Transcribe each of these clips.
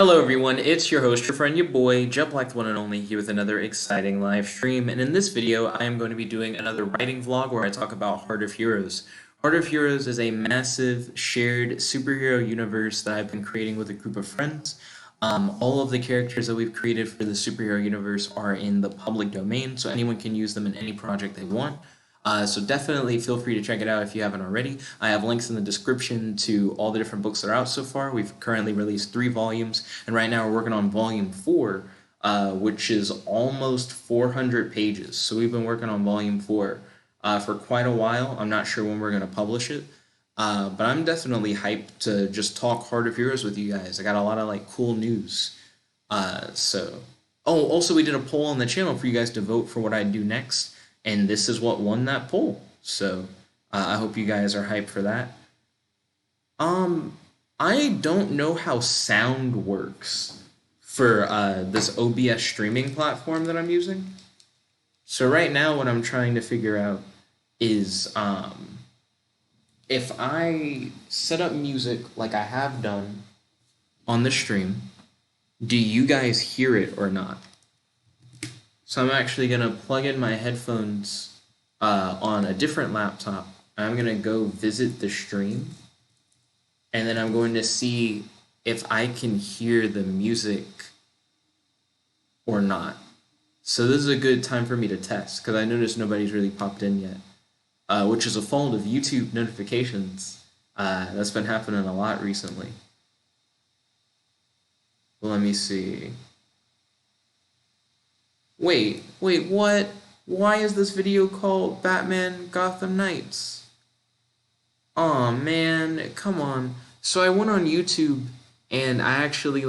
Hello everyone, it's your host, your friend, your boy, Jet Black the one and only, here with another exciting live stream. And in this video, I am going to be doing another writing vlog where I talk about Heart of Heroes. Heart of Heroes is a massive shared superhero universe that I've been creating with a group of friends. All of the characters that we've created for the superhero universe are in the public domain, so anyone can use them in any project they want. So definitely feel free to check it out if you haven't already. I have links in the description to all the different books that are out so far. We've currently released 3 volumes, and right now we're working on volume 4, which is almost 400 pages. So we've been working on volume 4 for quite a while. I'm not sure when we're going to publish it, but I'm definitely hyped to just talk Heart of Heroes with you guys. I got a lot of cool news. Oh, also we did a poll on the channel for you guys to vote for what I'd do next, and this is what won that poll. So I hope you guys are hyped for that. I don't know how sound works for this OBS streaming platform that I'm using. So right now what I'm trying to figure out is if I set up music like I have done on the stream, do you guys hear it or not? So I'm actually going to plug in my headphones on a different laptop. I'm going to go visit the stream, and then I'm going to see if I can hear the music or not. So this is a good time for me to test, because I noticed nobody's really popped in yet, which is a fault of YouTube notifications. That's been happening a lot recently. Well, let me see. Wait, what? Why is this video called Batman Gotham Knights? Aw, man, come on. So I went on YouTube and I actually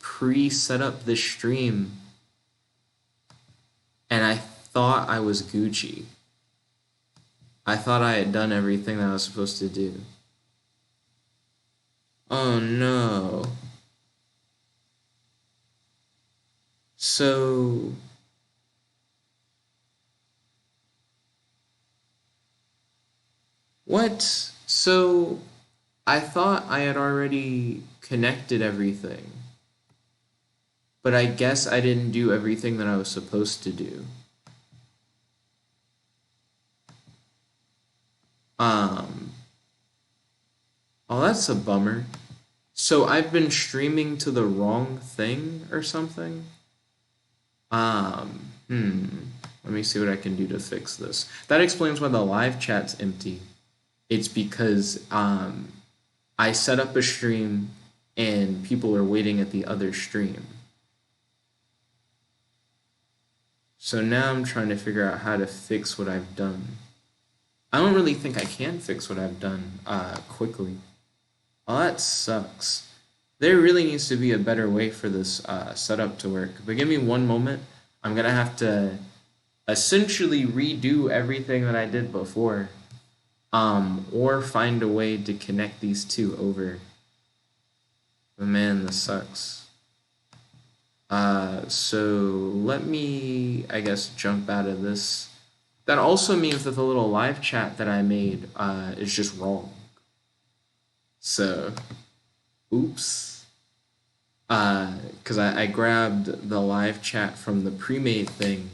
pre-set up the stream, and I thought I was Gucci. I thought I had done everything that I was supposed to do. Oh no. So what? So I thought I had already connected everything, but I guess I didn't do everything that I was supposed to do. Oh, that's a bummer. So I've been streaming to the wrong thing or something? Let me see what I can do to fix this. That explains why the live chat's empty. It's because I set up a stream and people are waiting at the other stream. So now I'm trying to figure out how to fix what I've done. I don't really think I can fix what I've done quickly. Oh, that sucks. There really needs to be a better way for this setup to work. But give me one moment. I'm going to have to essentially redo everything that I did before. Or find a way to connect these two over. But man, this sucks. So let me, I guess, jump out of this. That also means that the little live chat that I made is just wrong. So, oops. Because I grabbed the live chat from the pre-made thing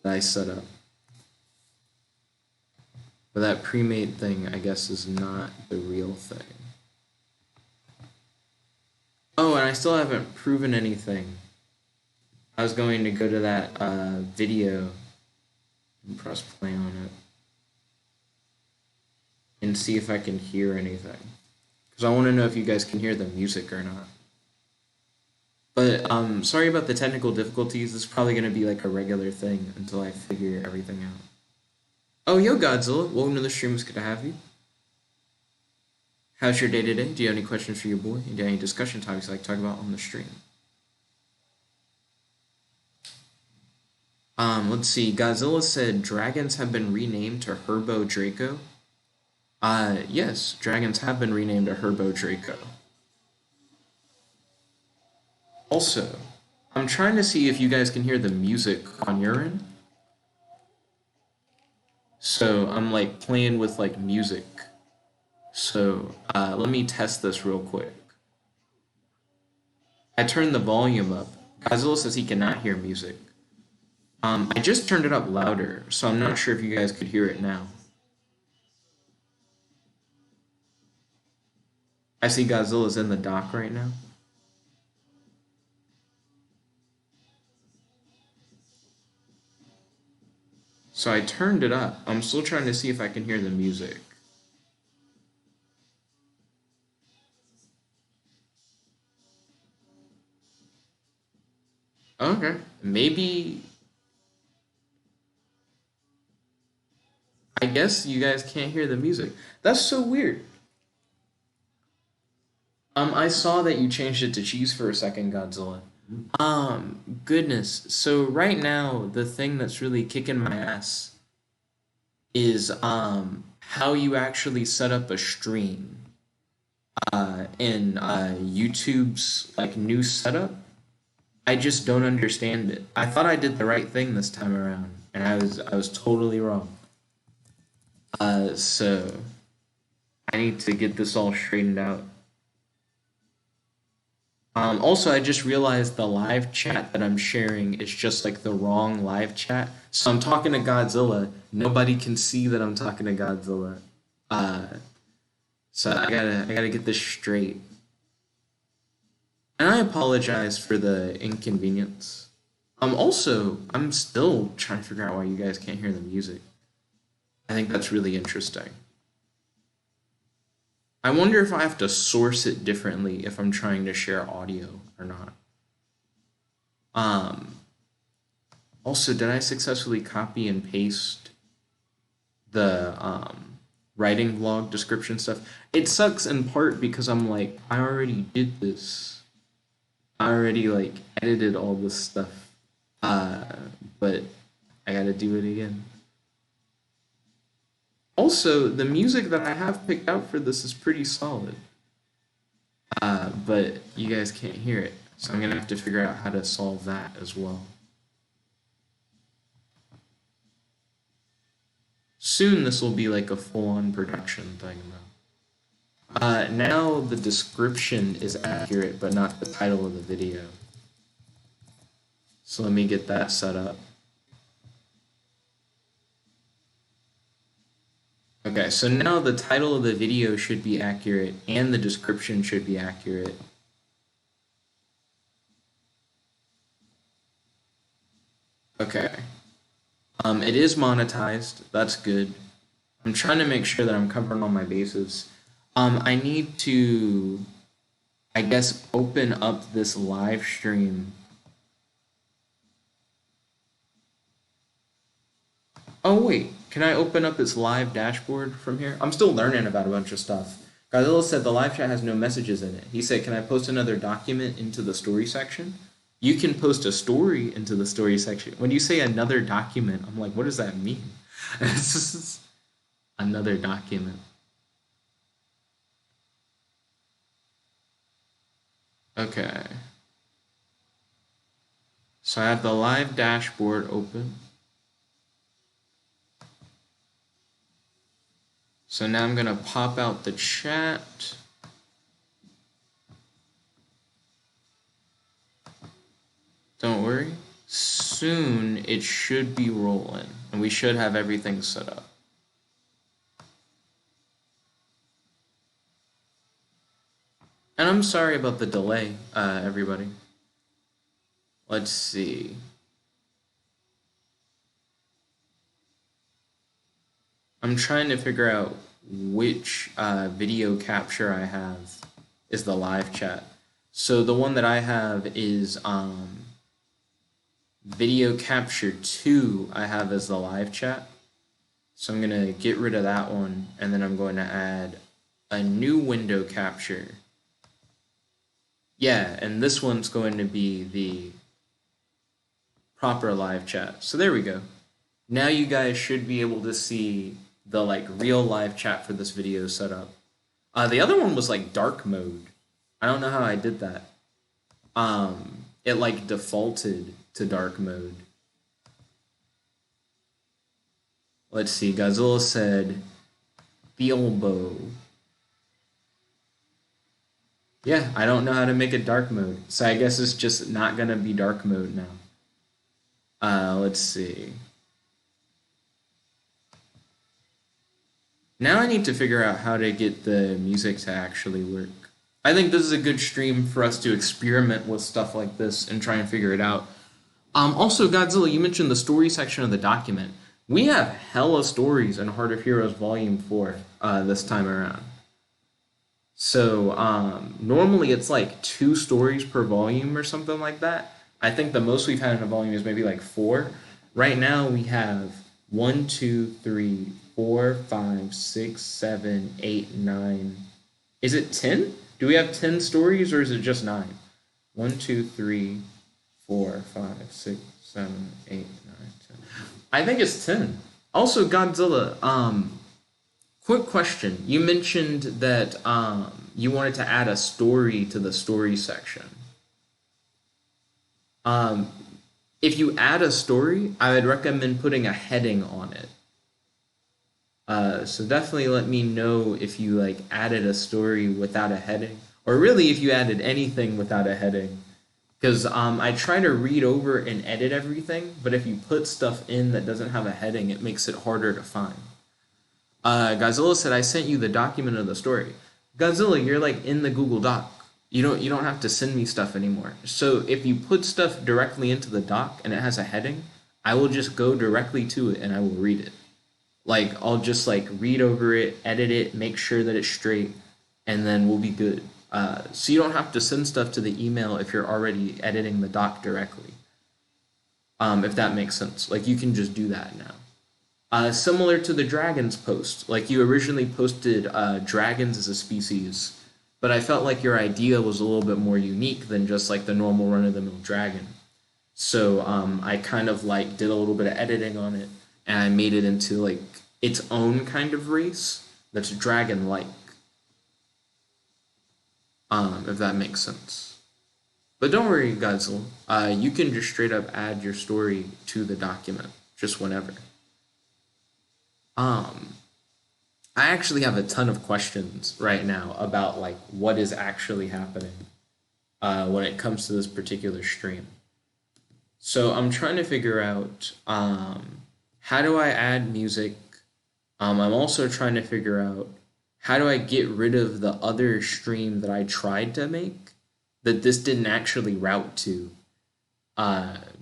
that I set up. But that pre-made thing, I guess, is not the real thing. Oh, and I still haven't proven anything. I was going to go to that video and press play on it and see if I can hear anything. Because I want to know if you guys can hear the music or not. But sorry about the technical difficulties. This is probably going to be like a regular thing until I figure everything out. Oh, yo, Godzilla. Welcome to the stream. It's good to have you. How's your day today? Do you have any questions for your boy? Do you have any discussion topics you'd like to talk about on the stream? Let's see. Godzilla said dragons have been renamed to Herbo Draco. Yes, dragons have been renamed to Herbo Draco. Also, I'm trying to see if you guys can hear the music on your end. So I'm playing with music. So let me test this real quick. I turned the volume up. Godzilla says he cannot hear music. I just turned it up louder, so I'm not sure if you guys could hear it now. I see Godzilla's in the dock right now. So I turned it up. I'm still trying to see if I can hear the music. Okay, maybe... I guess you guys can't hear the music. That's so weird. I saw that you changed it to cheese for a second, Godzilla. Goodness. So right now, the thing that's really kicking my ass is how you actually set up a stream in YouTube's like new setup. I just don't understand it. I thought I did the right thing this time around, and I was totally wrong. So I need to get this all straightened out. Also, I just realized the live chat that I'm sharing is just like the wrong live chat. So I'm talking to Godzilla. Nobody can see that I'm talking to Godzilla. Uh, so I gotta get this straight. And I apologize for the inconvenience. Also, I'm still trying to figure out why you guys can't hear the music. I think that's really interesting. I wonder if I have to source it differently if I'm trying to share audio or not. Also, did I successfully copy and paste the writing vlog description stuff? It sucks in part because I'm like, I already did this. I already like edited all this stuff. But I gotta do it again. Also, the music that I have picked out for this is pretty solid. But you guys can't hear it. So I'm gonna have to figure out how to solve that as well. Soon this will be like a full-on production thing though. Now the description is accurate, but not the title of the video. So let me get that set up. Okay, so now the title of the video should be accurate and the description should be accurate. Okay. It is monetized. That's good. I'm trying to make sure that I'm covering all my bases. I need to, I guess, open up this live stream. Oh, wait. Can I open up its live dashboard from here? I'm still learning about a bunch of stuff. Godzilla said the live chat has no messages in it. He said, can I post another document into the story section? You can post a story into the story section. When you say another document, I'm like, what does that mean? It's just another document. Okay. So I have the live dashboard open. So now I'm gonna pop out the chat. Don't worry, soon it should be rolling and we should have everything set up. And I'm sorry about the delay, everybody. Let's see. I'm trying to figure out which video capture I have is the live chat. So the one that I have is video capture 2 I have as the live chat. So I'm going to get rid of that one and then I'm going to add a new window capture. Yeah, and this one's going to be the proper live chat. So there we go. Now you guys should be able to see the like real live chat for this video set up. The other one was like dark mode. I don't know how I did that. It like defaulted to dark mode. Let's see, Godzilla said Bilbo. Yeah, I don't know how to make a dark mode, so I guess it's just not gonna be dark mode now. Let's see. Now I need to figure out how to get the music to actually work. I think this is a good stream for us to experiment with stuff like this and try and figure it out. Also, Godzilla, you mentioned the story section of the document. We have hella stories in Heart of Heroes Volume 4 this time around. So normally it's like 2 stories per volume or something like that. I think the most we've had in a volume is maybe like 4. Right now we have 1, 2, 3, 4, 5, 6, 7, 8, 9. Is it 10? Do we have 10 stories or is it just 9? 1, 2, 3, 4, 5, 6, 7, 8, 9, 10. I think it's 10. Also, Godzilla, quick question. You mentioned that you wanted to add a story to the story section. Um, if you add a story, I would recommend putting a heading on it. So definitely let me know if you like added a story without a heading, or really if you added anything without a heading. Because I try to read over and edit everything, but if you put stuff in that doesn't have a heading, it makes it harder to find. Godzilla said, I sent you the document of the story. Godzilla, you're like in the Google Doc. You don't have to send me stuff anymore. So if you put stuff directly into the doc and it has a heading, I will just go directly to it and I will read it. Like I'll just like read over it, edit it, make sure that it's straight, and then we'll be good. So you don't have to send stuff to the email if you're already editing the doc directly. If that makes sense. Like you can just do that now. Similar to the dragons post. Like you originally posted dragons as a species, but I felt like your idea was a little bit more unique than just like the normal run-of-the-mill dragon. So I kind of like did a little bit of editing on it, and I made it into like its own kind of race that's dragon-like. If that makes sense. But don't worry, Godzilla. You can just straight up add your story to the document, just whenever. Um, I actually have a ton of questions right now about like what is actually happening when it comes to this particular stream. So I'm trying to figure out how do I add music. I'm also trying to figure out how do I get rid of the other stream that I tried to make that this didn't actually route to.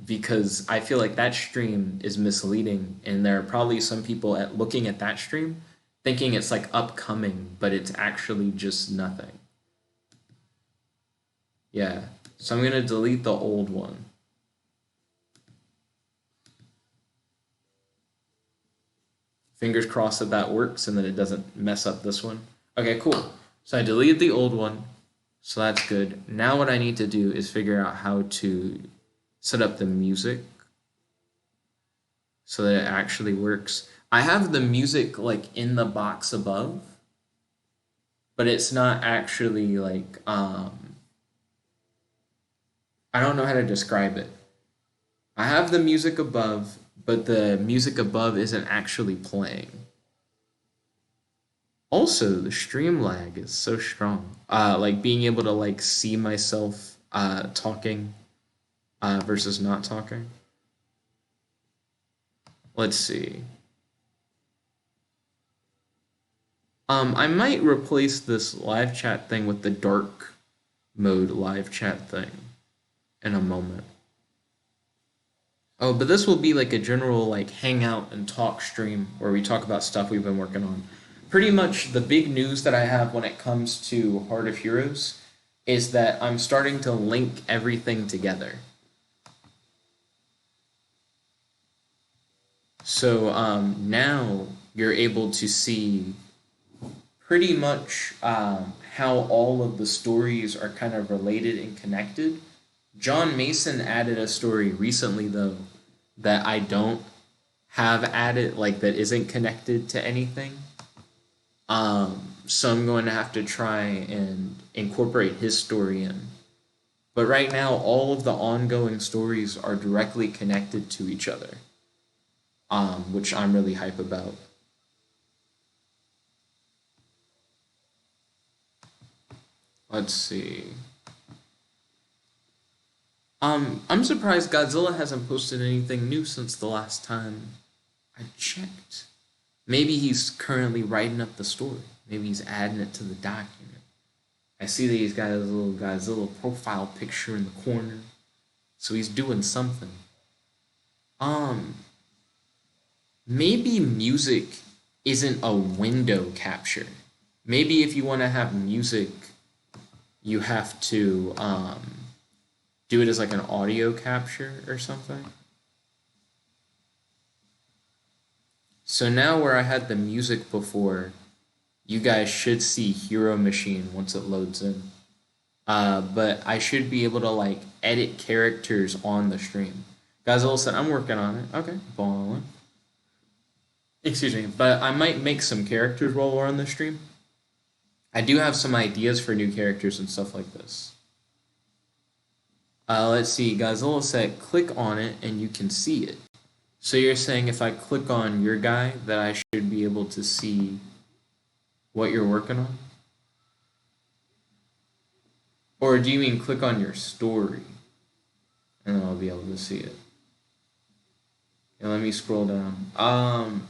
Because I feel like that stream is misleading, and there are probably some people at looking at that stream thinking it's like upcoming, but it's actually just nothing. Yeah, so I'm gonna delete the old one. Fingers crossed that that works and that it doesn't mess up this one. Okay, cool. So I deleted the old one, so that's good. Now what I need to do is figure out how to set up the music so that it actually works. I have the music like in the box above, but it's not actually like I don't know how to describe it. I have the music above, but the music above isn't actually playing. Also, the stream lag is so strong. Like being able to like see myself talking versus not talking. Let's see. I might replace this live chat thing with the dark mode live chat thing in a moment. Oh, but this will be like a general like hangout and talk stream where we talk about stuff we've been working on. Pretty much the big news that I have when it comes to Heart of Heroes is that I'm starting to link everything together. So now you're able to see pretty much how all of the stories are kind of related and connected. John Mason added a story recently, though, that I don't have added, like that isn't connected to anything. So I'm going to have to try and incorporate his story in. But right now, all of the ongoing stories are directly connected to each other, which I'm really hype about. Let's see. I'm surprised Godzilla hasn't posted anything new since the last time I checked. Maybe he's currently writing up the story. Maybe he's adding it to the document. I see that he's got his little Godzilla profile picture in the corner. So he's doing something. Um, Maybe music isn't a window capture. Maybe if you want to have music, you have to do it as like an audio capture or something. So now where I had the music before, you guys should see Hero Machine once it loads in. But I should be able to like edit characters on the stream. Godzilla said, I'm working on it. Okay, balling. Excuse me, but I might make some characters while we're on the stream. I do have some ideas for new characters and stuff like this. Let's see, Godzilla said, click on it and you can see it. So you're saying if I click on your guy that I should be able to see what you're working on? Or do you mean click on your story and then I'll be able to see it? Yeah, let me scroll down.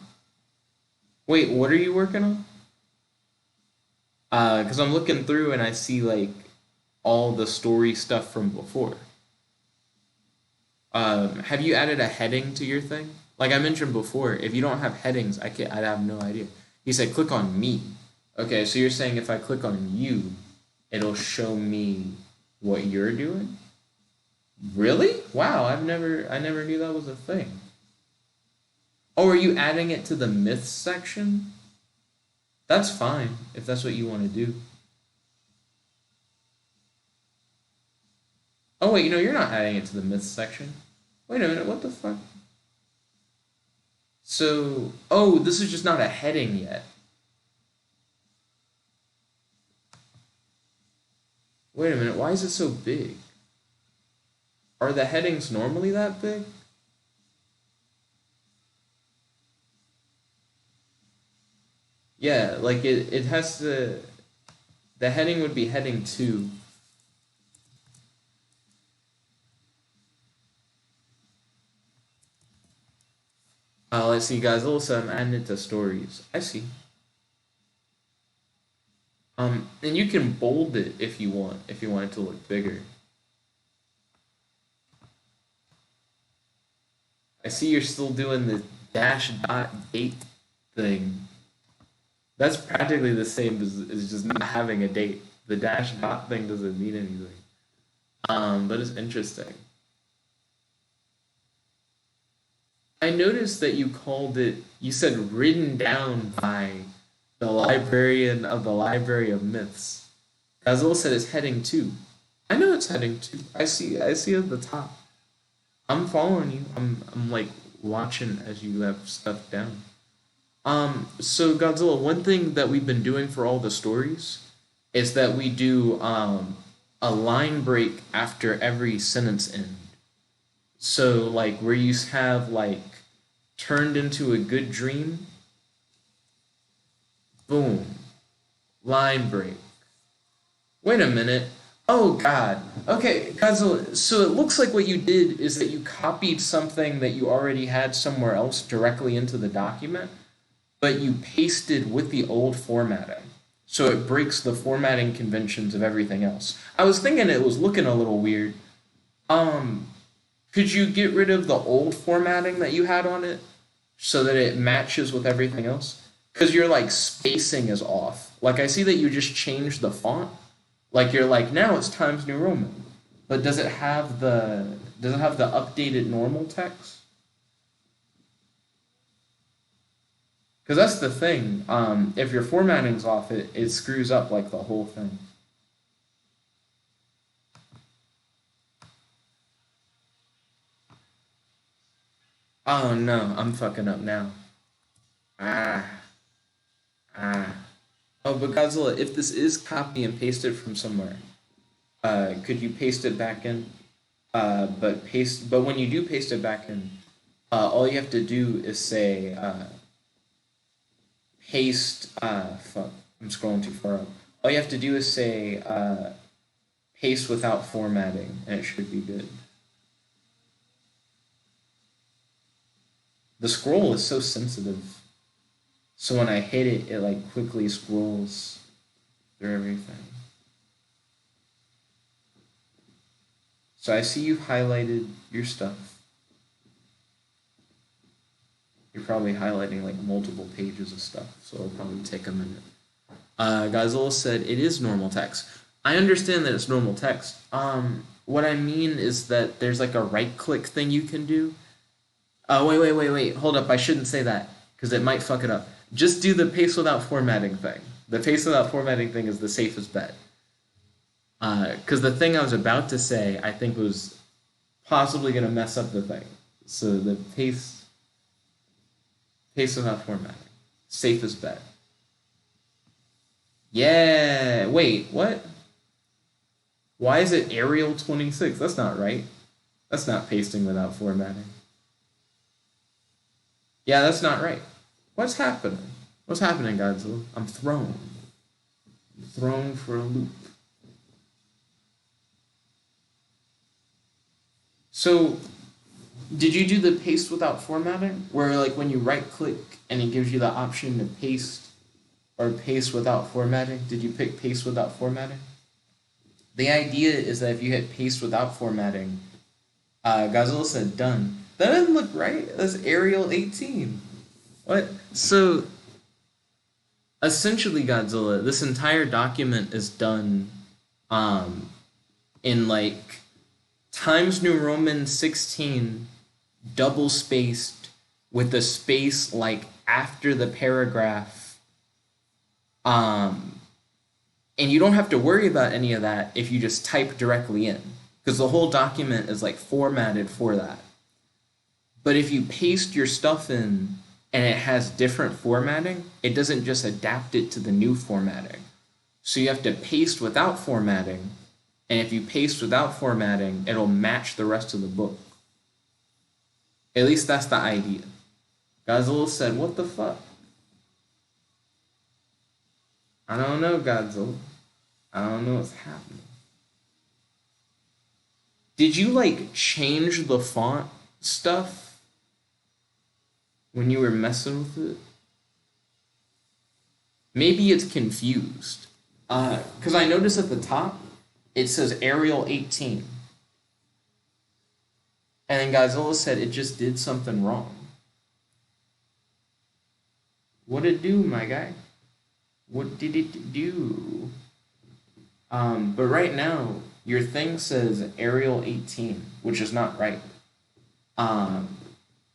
Wait, what are you working on? Because I'm looking through and I see like all the story stuff from before. Have you added a heading to your thing? Like I mentioned before, if you don't have headings, I'd have no idea. He said click on me. Okay, so you're saying if I click on you, it'll show me what you're doing? Really? Wow, I never knew that was a thing. Oh, are you adding it to the myths section? That's fine, if that's what you want to do. Oh wait, you're not adding it to the myths section. Wait a minute, what the fuck? So, oh, this is just not a heading yet. Wait a minute, why is it so big? Are the headings normally that big? Yeah, like it has to... The heading would be heading 2. Let's see, guys. Also, I'm adding it to stories. I see. And you can bold it if you want it to look bigger. I see you're still doing the -date thing. That's practically the same as just not having a date. The -dot thing doesn't mean anything. But it's interesting. I noticed that you said written down by the librarian of the Library of Myths. Azul said it's heading 2. I know it's heading 2. I see at the top. I'm following you. I'm like watching as you have stuff down. So Godzilla, one thing that we've been doing for all the stories is that we do a line break after every sentence end. So like where you have like turned into a good dream, boom, line break. Wait a minute. Oh God. Okay, Godzilla. So it looks like what you did is that you copied something that you already had somewhere else directly into the document, but you pasted with the old formatting. So it breaks the formatting conventions of everything else. I was thinking it was looking a little weird. Could you get rid of the old formatting that you had on it so that it matches with everything else? Because your like spacing is off. Like I see that you just changed the font. Like you're like, now it's Times New Roman. But does it have the updated normal text? Because that's the thing. If your formatting's off, it screws up like the whole thing. Oh no, I'm fucking up now. Ah. Oh, but Godzilla, if this is copy and pasted from somewhere, could you paste it back in? But when you do paste it back in, all you have to do is say paste. Fuck, I'm scrolling too far up. All you have to do is say paste without formatting, and it should be good. The scroll is so sensitive, so when I hit it, it like quickly scrolls through everything. So I see you've highlighted your stuff. You're probably highlighting like multiple pages of stuff, so it'll probably take a minute. Godzilla said it is normal text. I understand that it's normal text. What I mean is that there's like a right-click thing you can do. Wait. Hold up, I shouldn't say that, because it might fuck it up. Just do the paste without formatting thing. The paste without formatting thing is the safest bet. Because the thing I was about to say, I think was possibly going to mess up the thing. So the paste without formatting. Safest bet. Yeah, wait, what? Why is it Arial 26? That's not right. That's not pasting without formatting. Yeah, that's not right. What's happening? What's happening, Godzilla? I'm thrown. I'm thrown for a loop. So, did you do the paste without formatting? Where like when you right click and it gives you the option to paste or paste without formatting? Did you pick paste without formatting? The idea is that if you hit paste without formatting, Godzilla said done. That doesn't look right. That's Arial 18. What? So, essentially, Godzilla, this entire document is done in like Times New Roman 16 double spaced with a space like after the paragraph. And you don't have to worry about any of that if you just type directly in, because the whole document is like formatted for that. But if you paste your stuff in and it has different formatting, it doesn't just adapt it to the new formatting. So you have to paste without formatting, and if you paste without formatting, it'll match the rest of the book. At least that's the idea. Godzilla said, what the fuck? I don't know, Godzilla. I don't know what's happening. Did you, like, change the font stuff when you were messing with it? Maybe it's confused. Because I noticed at the top, it says Arial 18. And then Godzilla said it just did something wrong. What'd it do, my guy? What did it do? But right now, your thing says Arial 18, which is not right.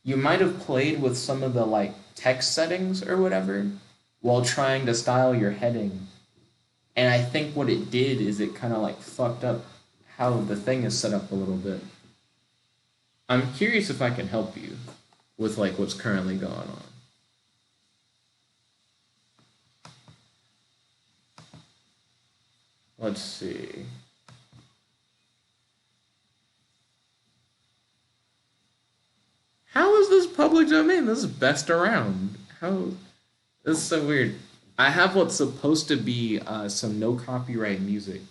You might have played with some of the like text settings or whatever while trying to style your heading. And I think what it did is it kind of like fucked up how the thing is set up a little bit. I'm curious if I can help you with like what's currently going on. Let's see. How is this public domain? This is best around. How? This is so weird. I have what's supposed to be some no copyright music.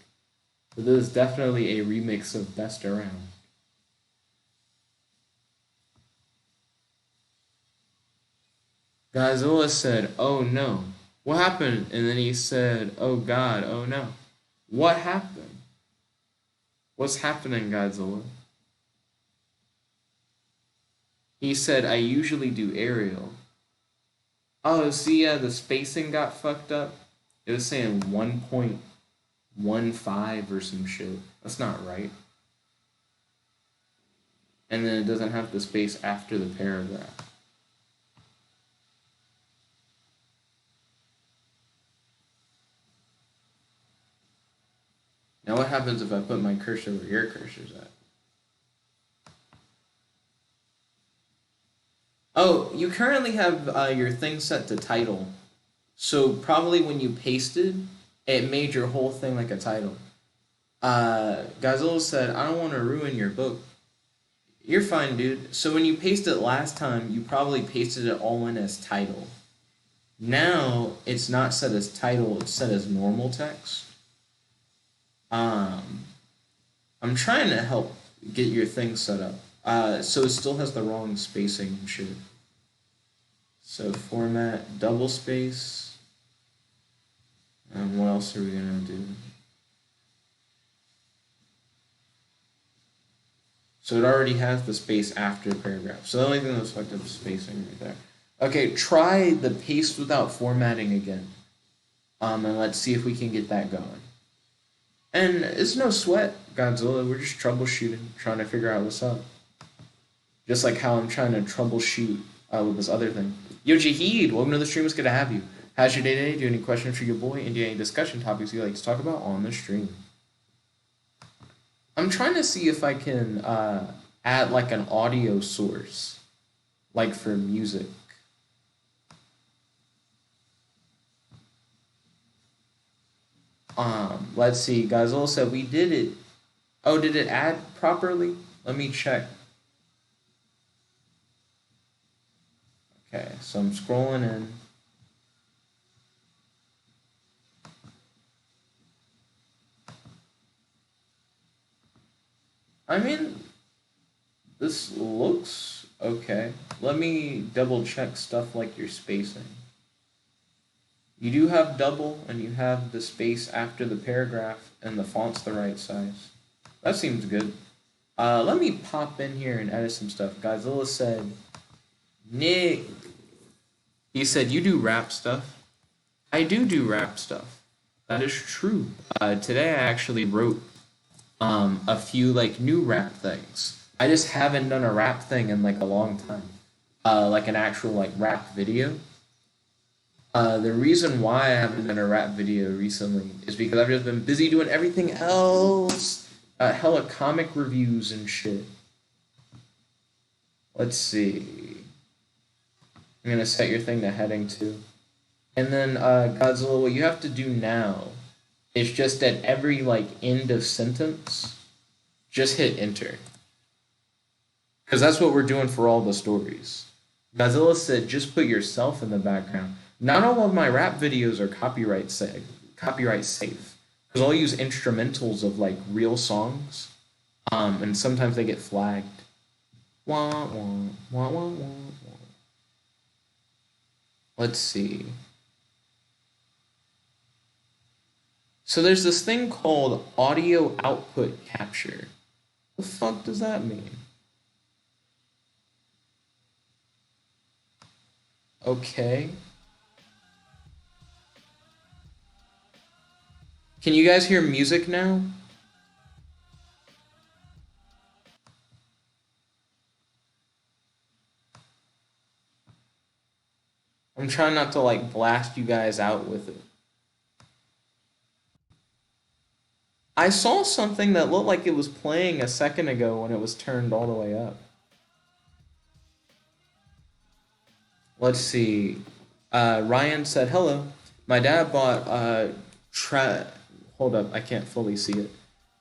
But this is definitely a remix of Best Around. Godzilla said, oh no. What happened? And then he said, oh god, oh no. What happened? What's happening, Godzilla? He said, I usually do Arial. Oh, see, yeah, the spacing got fucked up. It was saying 1.15 or some shit. That's not right. And then it doesn't have the space after the paragraph. Now what happens if I put my cursor where your cursor's at? Oh, you currently have your thing set to title. So probably when you pasted, it made your whole thing like a title. Godzilla said, I don't want to ruin your book. You're fine, dude. So when you pasted it last time, you probably pasted it all in as title. Now it's not set as title, it's set as normal text. Um, I'm trying to help get your thing set up. So it still has the wrong spacing and shit. So format, double space. And what else are we gonna do? So it already has the space after the paragraph. So the only thing that's fucked up is spacing right there. Okay, try the paste without formatting again. And let's see if we can get that going. And it's no sweat, Godzilla. We're just troubleshooting, trying to figure out what's up. Just like how I'm trying to troubleshoot with this other thing. Yo, Jaheed, welcome to the stream. It's good to have you. How's your day today? Do you have any questions for your boy? And do you have any discussion topics you'd like to talk about on the stream? I'm trying to see if I can add like an audio source, like for music. Let's see. Godzilla said we did it. Oh, did it add properly? Let me check. Okay, so I'm scrolling in. I mean, this looks okay. Let me double check stuff like your spacing. You do have double, and you have the space after the paragraph, and the font's the right size. That seems good. Let me pop in here and edit some stuff. Godzilla said, Nick. He said, you do rap stuff. I do rap stuff. That is true. Today I actually wrote a few like new rap things. I just haven't done a rap thing in like a long time. Like an actual like rap video. The reason why I haven't done a rap video recently is because I've just been busy doing everything else. Hella comic reviews and shit. Let's see. I'm gonna set your thing to heading 2. And then Godzilla, what you have to do now is just at every like end of sentence, just hit enter. Because that's what we're doing for all the stories. Godzilla said just put yourself in the background. Not all of my rap videos are copyright safe. Because I'll use instrumentals of like real songs. And sometimes they get flagged. Wah, wah, wah, wah, wah, wah. Let's see. So there's this thing called audio output capture. The fuck does that mean? Okay. Can you guys hear music now? I'm trying not to like blast you guys out with it. I saw something that looked like it was playing a second ago when it was turned all the way up. Let's see. Ryan said, hello. My dad bought hold up, I can't fully see it.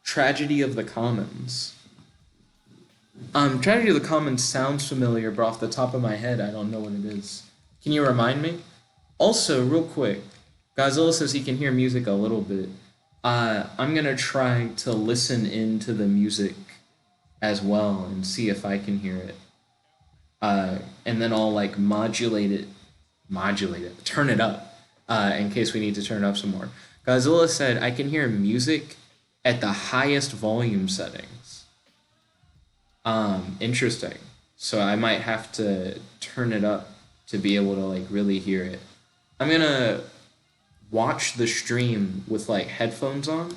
Tragedy of the Commons. Tragedy of the Commons sounds familiar, but off the top of my head, I don't know what it is. Can you remind me? Also, real quick, Godzilla says he can hear music a little bit. I'm gonna try to listen into the music as well and see if I can hear it. And then I'll like modulate it, turn it up, in case we need to turn it up some more. Godzilla said I can hear music at the highest volume settings. Interesting. So I might have to turn it up to be able to like really hear it. I'm gonna watch the stream with like headphones on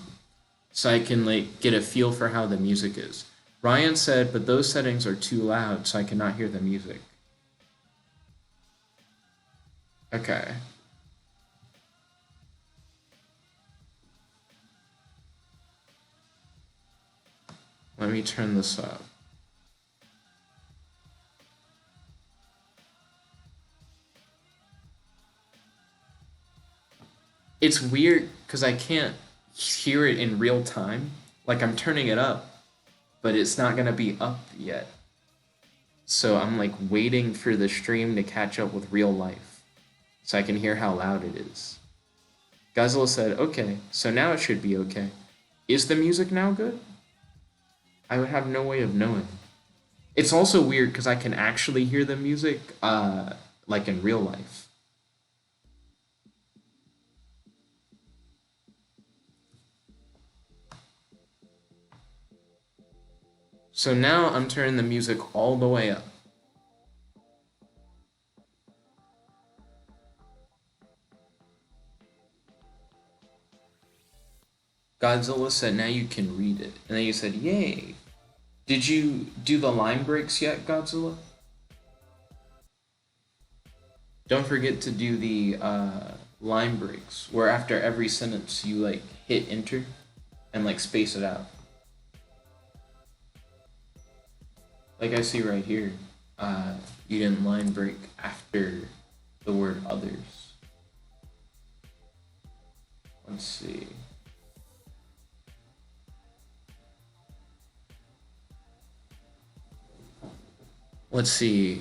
so I can like get a feel for how the music is. Ryan said, but those settings are too loud so I cannot hear the music. Okay. Let me turn this up. It's weird because I can't hear it in real time. Like I'm turning it up, but it's not gonna be up yet. So I'm like waiting for the stream to catch up with real life. so I can hear how loud it is. Godzilla said, okay, so now it should be okay. Is the music now good? I would have no way of knowing. It's also weird because I can actually hear the music, like in real life. So now I'm turning the music all the way up. Godzilla said, now you can read it. And then you said, yay. Did you do the line breaks yet, Godzilla? Don't forget to do the line breaks, where after every sentence you like hit enter and like space it out. Like I see right here, you didn't line break after the word others. Let's see. Let's see.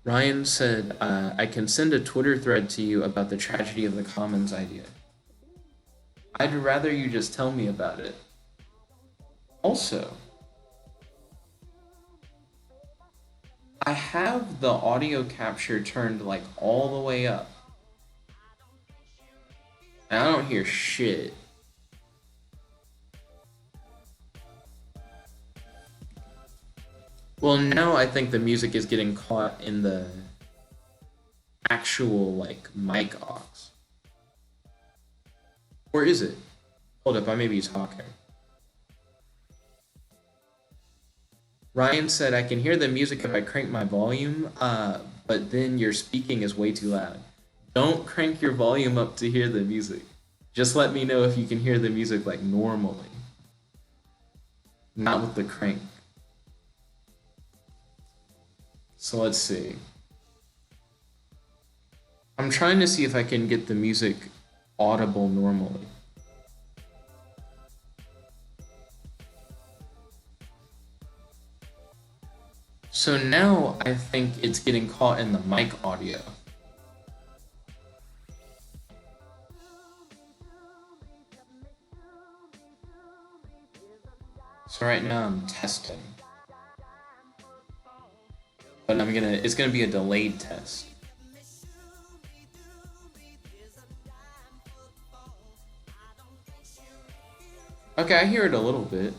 Ryan said, I can send a Twitter thread to you about the tragedy of the commons idea. I'd rather you just tell me about it. Also, I have the audio capture turned like all the way up. And I don't hear shit. Well, now I think the music is getting caught in the actual, like, mic aux. Or is it? Hold up, I may be talking. Ryan said, I can hear the music if I crank my volume, but then your speaking is way too loud. Don't crank your volume up to hear the music. Just let me know if you can hear the music, like, normally. Not with the crank. So let's see. I'm trying to see if I can get the music audible normally. So now I think it's getting caught in the mic audio. So right now I'm testing. But it's gonna be a delayed test. Okay, I hear it a little bit.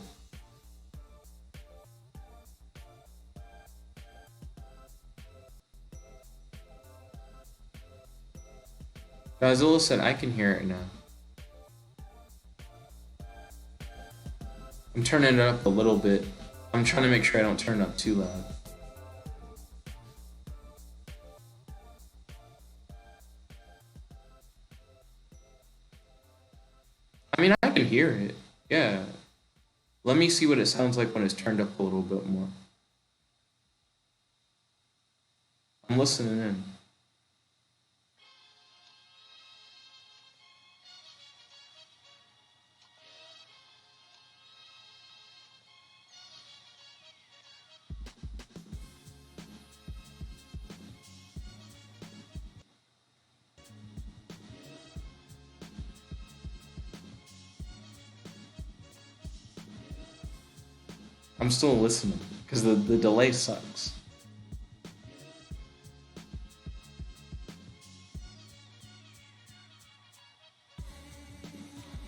Godzilla said I can hear it now. I'm turning it up a little bit. I'm trying to make sure I don't turn it up too loud. I mean, I can hear it. Yeah. Let me see what it sounds like when it's turned up a little bit more. I'm listening in. I'm still listening because the delay sucks.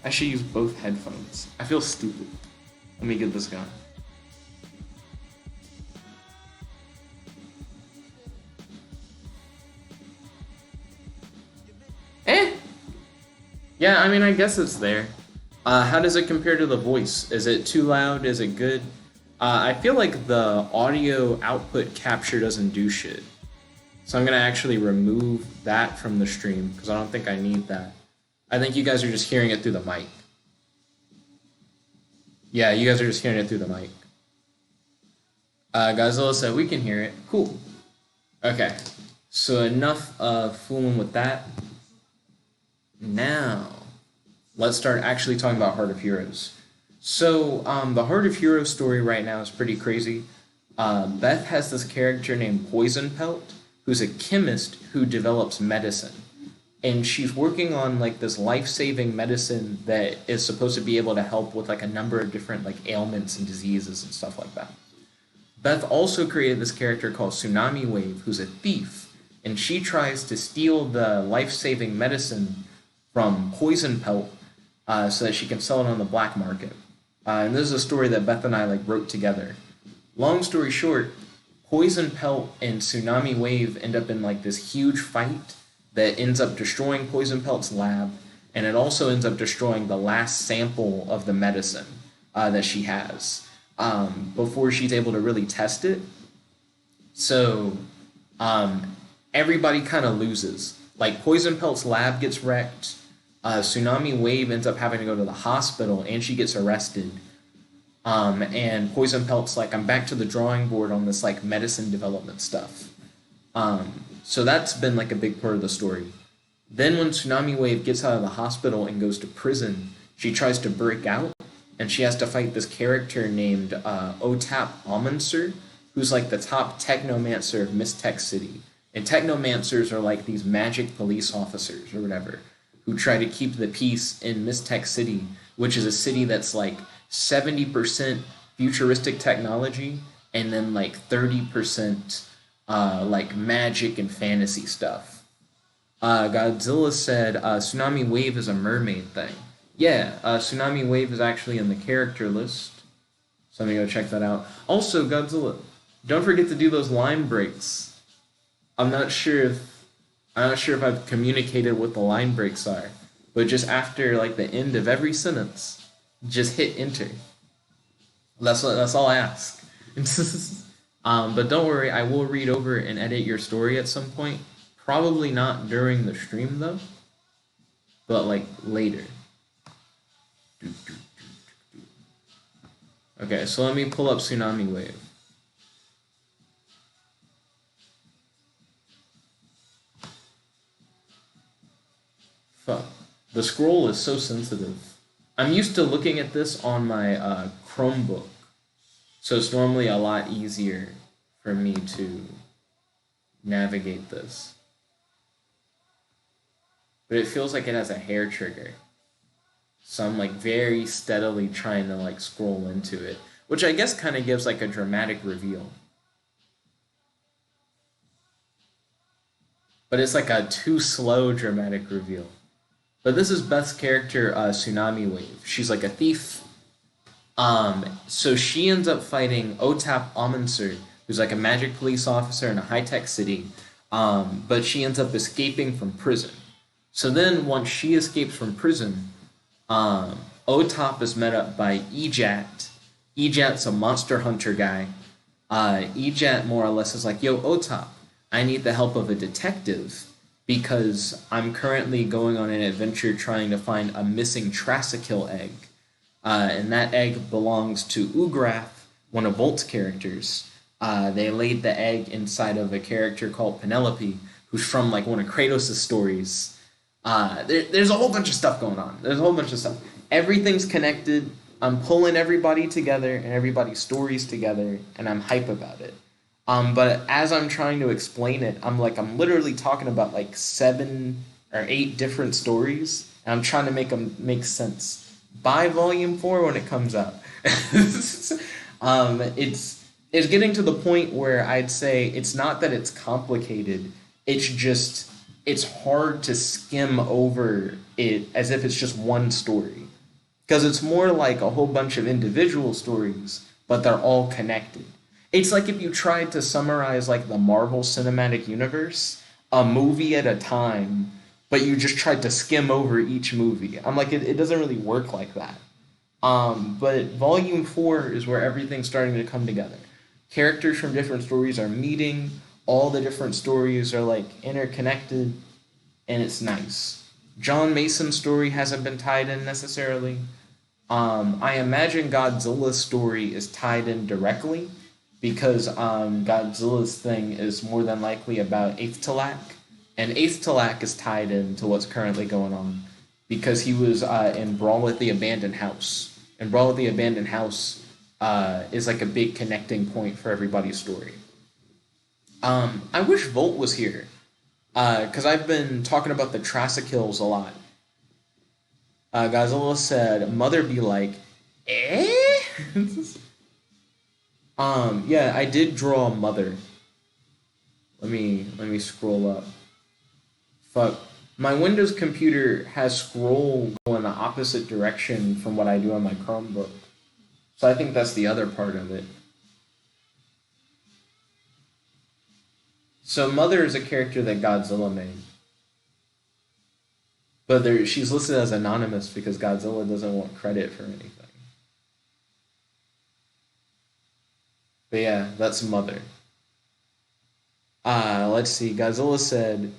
I should use both headphones. I feel stupid. Let me get this going. Yeah, I mean, I guess it's there. How does it compare to the voice? Is it too loud? Is it good? I feel like the audio output capture doesn't do shit. So I'm going to actually remove that from the stream because I don't think I need that. I think you guys are just hearing it through the mic. Yeah, you guys are just hearing it through the mic. Godzilla said we can hear it. Cool. Okay, so enough fooling with that. Now, let's start actually talking about Heart of Heroes. So, the Heart of Heroes story right now is pretty crazy. Beth has this character named Poison Pelt, who's a chemist who develops medicine. and she's working on like this life-saving medicine that is supposed to be able to help with like a number of different like ailments and diseases and stuff like that. Beth also created this character called Tsunami Wave, who's a thief, and she tries to steal the life-saving medicine from Poison Pelt so that she can sell it on the black market. And this is a story that Beth and I like wrote together. Long story short, Poison Pelt and Tsunami Wave end up in like this huge fight that ends up destroying Poison Pelt's lab, and it also ends up destroying the last sample of the medicine that she has before she's able to really test it. So everybody kind of loses. Like Poison Pelt's lab gets wrecked. Tsunami Wave ends up having to go to the hospital, and she gets arrested. And Poison Pelt's like, I'm back to the drawing board on this like medicine development stuff. So that's been like a big part of the story. Then when Tsunami Wave gets out of the hospital and goes to prison, she tries to break out, and she has to fight this character named Otap Amonser, who's like the top technomancer of Mystech City. And technomancers are like these magic police officers or whatever, who try to keep the peace in Mystech City, which is a city that's like 70% futuristic technology and then like 30% like magic and fantasy stuff. Godzilla said Tsunami Wave is a mermaid thing. Yeah, Tsunami Wave is actually in the character list. So let me go check that out. Also, Godzilla, don't forget to do those line breaks. I'm not sure if I've communicated what the line breaks are, but just after like the end of every sentence, just hit enter. That's all I ask. But don't worry, I will read over and edit your story at some point. Probably not during the stream though, but like later. Okay, so let me pull up Tsunami Wave. Fuck. The scroll is so sensitive. I'm used to looking at this on my Chromebook, so it's normally a lot easier for me to navigate this. But it feels like it has a hair trigger. So I'm like very steadily trying to like scroll into it, which I guess kind of gives like a dramatic reveal. But it's like a too slow dramatic reveal. But this is Beth's character, Tsunami Wave. She's like a thief. So she ends up fighting Otap Amonser, who's like a magic police officer in a high-tech city. But she ends up escaping from prison. So then once she escapes from prison, Otap is met up by Ejat. Ejat's a monster hunter guy. Ejat more or less is like, yo, Otap, I need the help of a detective because I'm currently going on an adventure trying to find a missing Trassikill egg. And that egg belongs to Ugrath, one of Volt's characters. They laid the egg inside of a character called Penelope, who's from like one of Kratos' stories. There's a whole bunch of stuff going on. There's a whole bunch of stuff. Everything's connected. I'm pulling everybody together and everybody's stories together, and I'm hype about it. But as I'm trying to explain it, I'm literally talking about like 7 or 8 different stories, and I'm trying to make them make sense. Buy volume 4 when it comes out. It's getting to the point where I'd say it's not that it's complicated, it's just it's hard to skim over it as if it's just one story. Because it's more like a whole bunch of individual stories, but they're all connected. It's like if you tried to summarize like the Marvel Cinematic Universe, a movie at a time, but you just tried to skim over each movie. I'm like, it doesn't really work like that. But volume 4 is where everything's starting to come together. Characters from different stories are meeting, all the different stories are like interconnected, and it's nice. John Mason's story hasn't been tied in necessarily. I imagine Godzilla's story is tied in directly because Godzilla's thing is more than likely about Eighth Talak, and Eighth Talak is tied into what's currently going on because he was in Brawl at the Abandoned House. And Brawl at the Abandoned House is like a big connecting point for everybody's story. I wish Volt was here. Because I've been talking about the Tricycles kills a lot. Godzilla said, "Mother be like, eh." Yeah, I did draw Mother. Let me scroll up. Fuck. My Windows computer has scroll going the opposite direction from what I do on my Chromebook. So I think that's the other part of it. So Mother is a character that Godzilla made. But she's listed as anonymous because Godzilla doesn't want credit for anything. But yeah, that's Mother. Let's see. Godzilla said,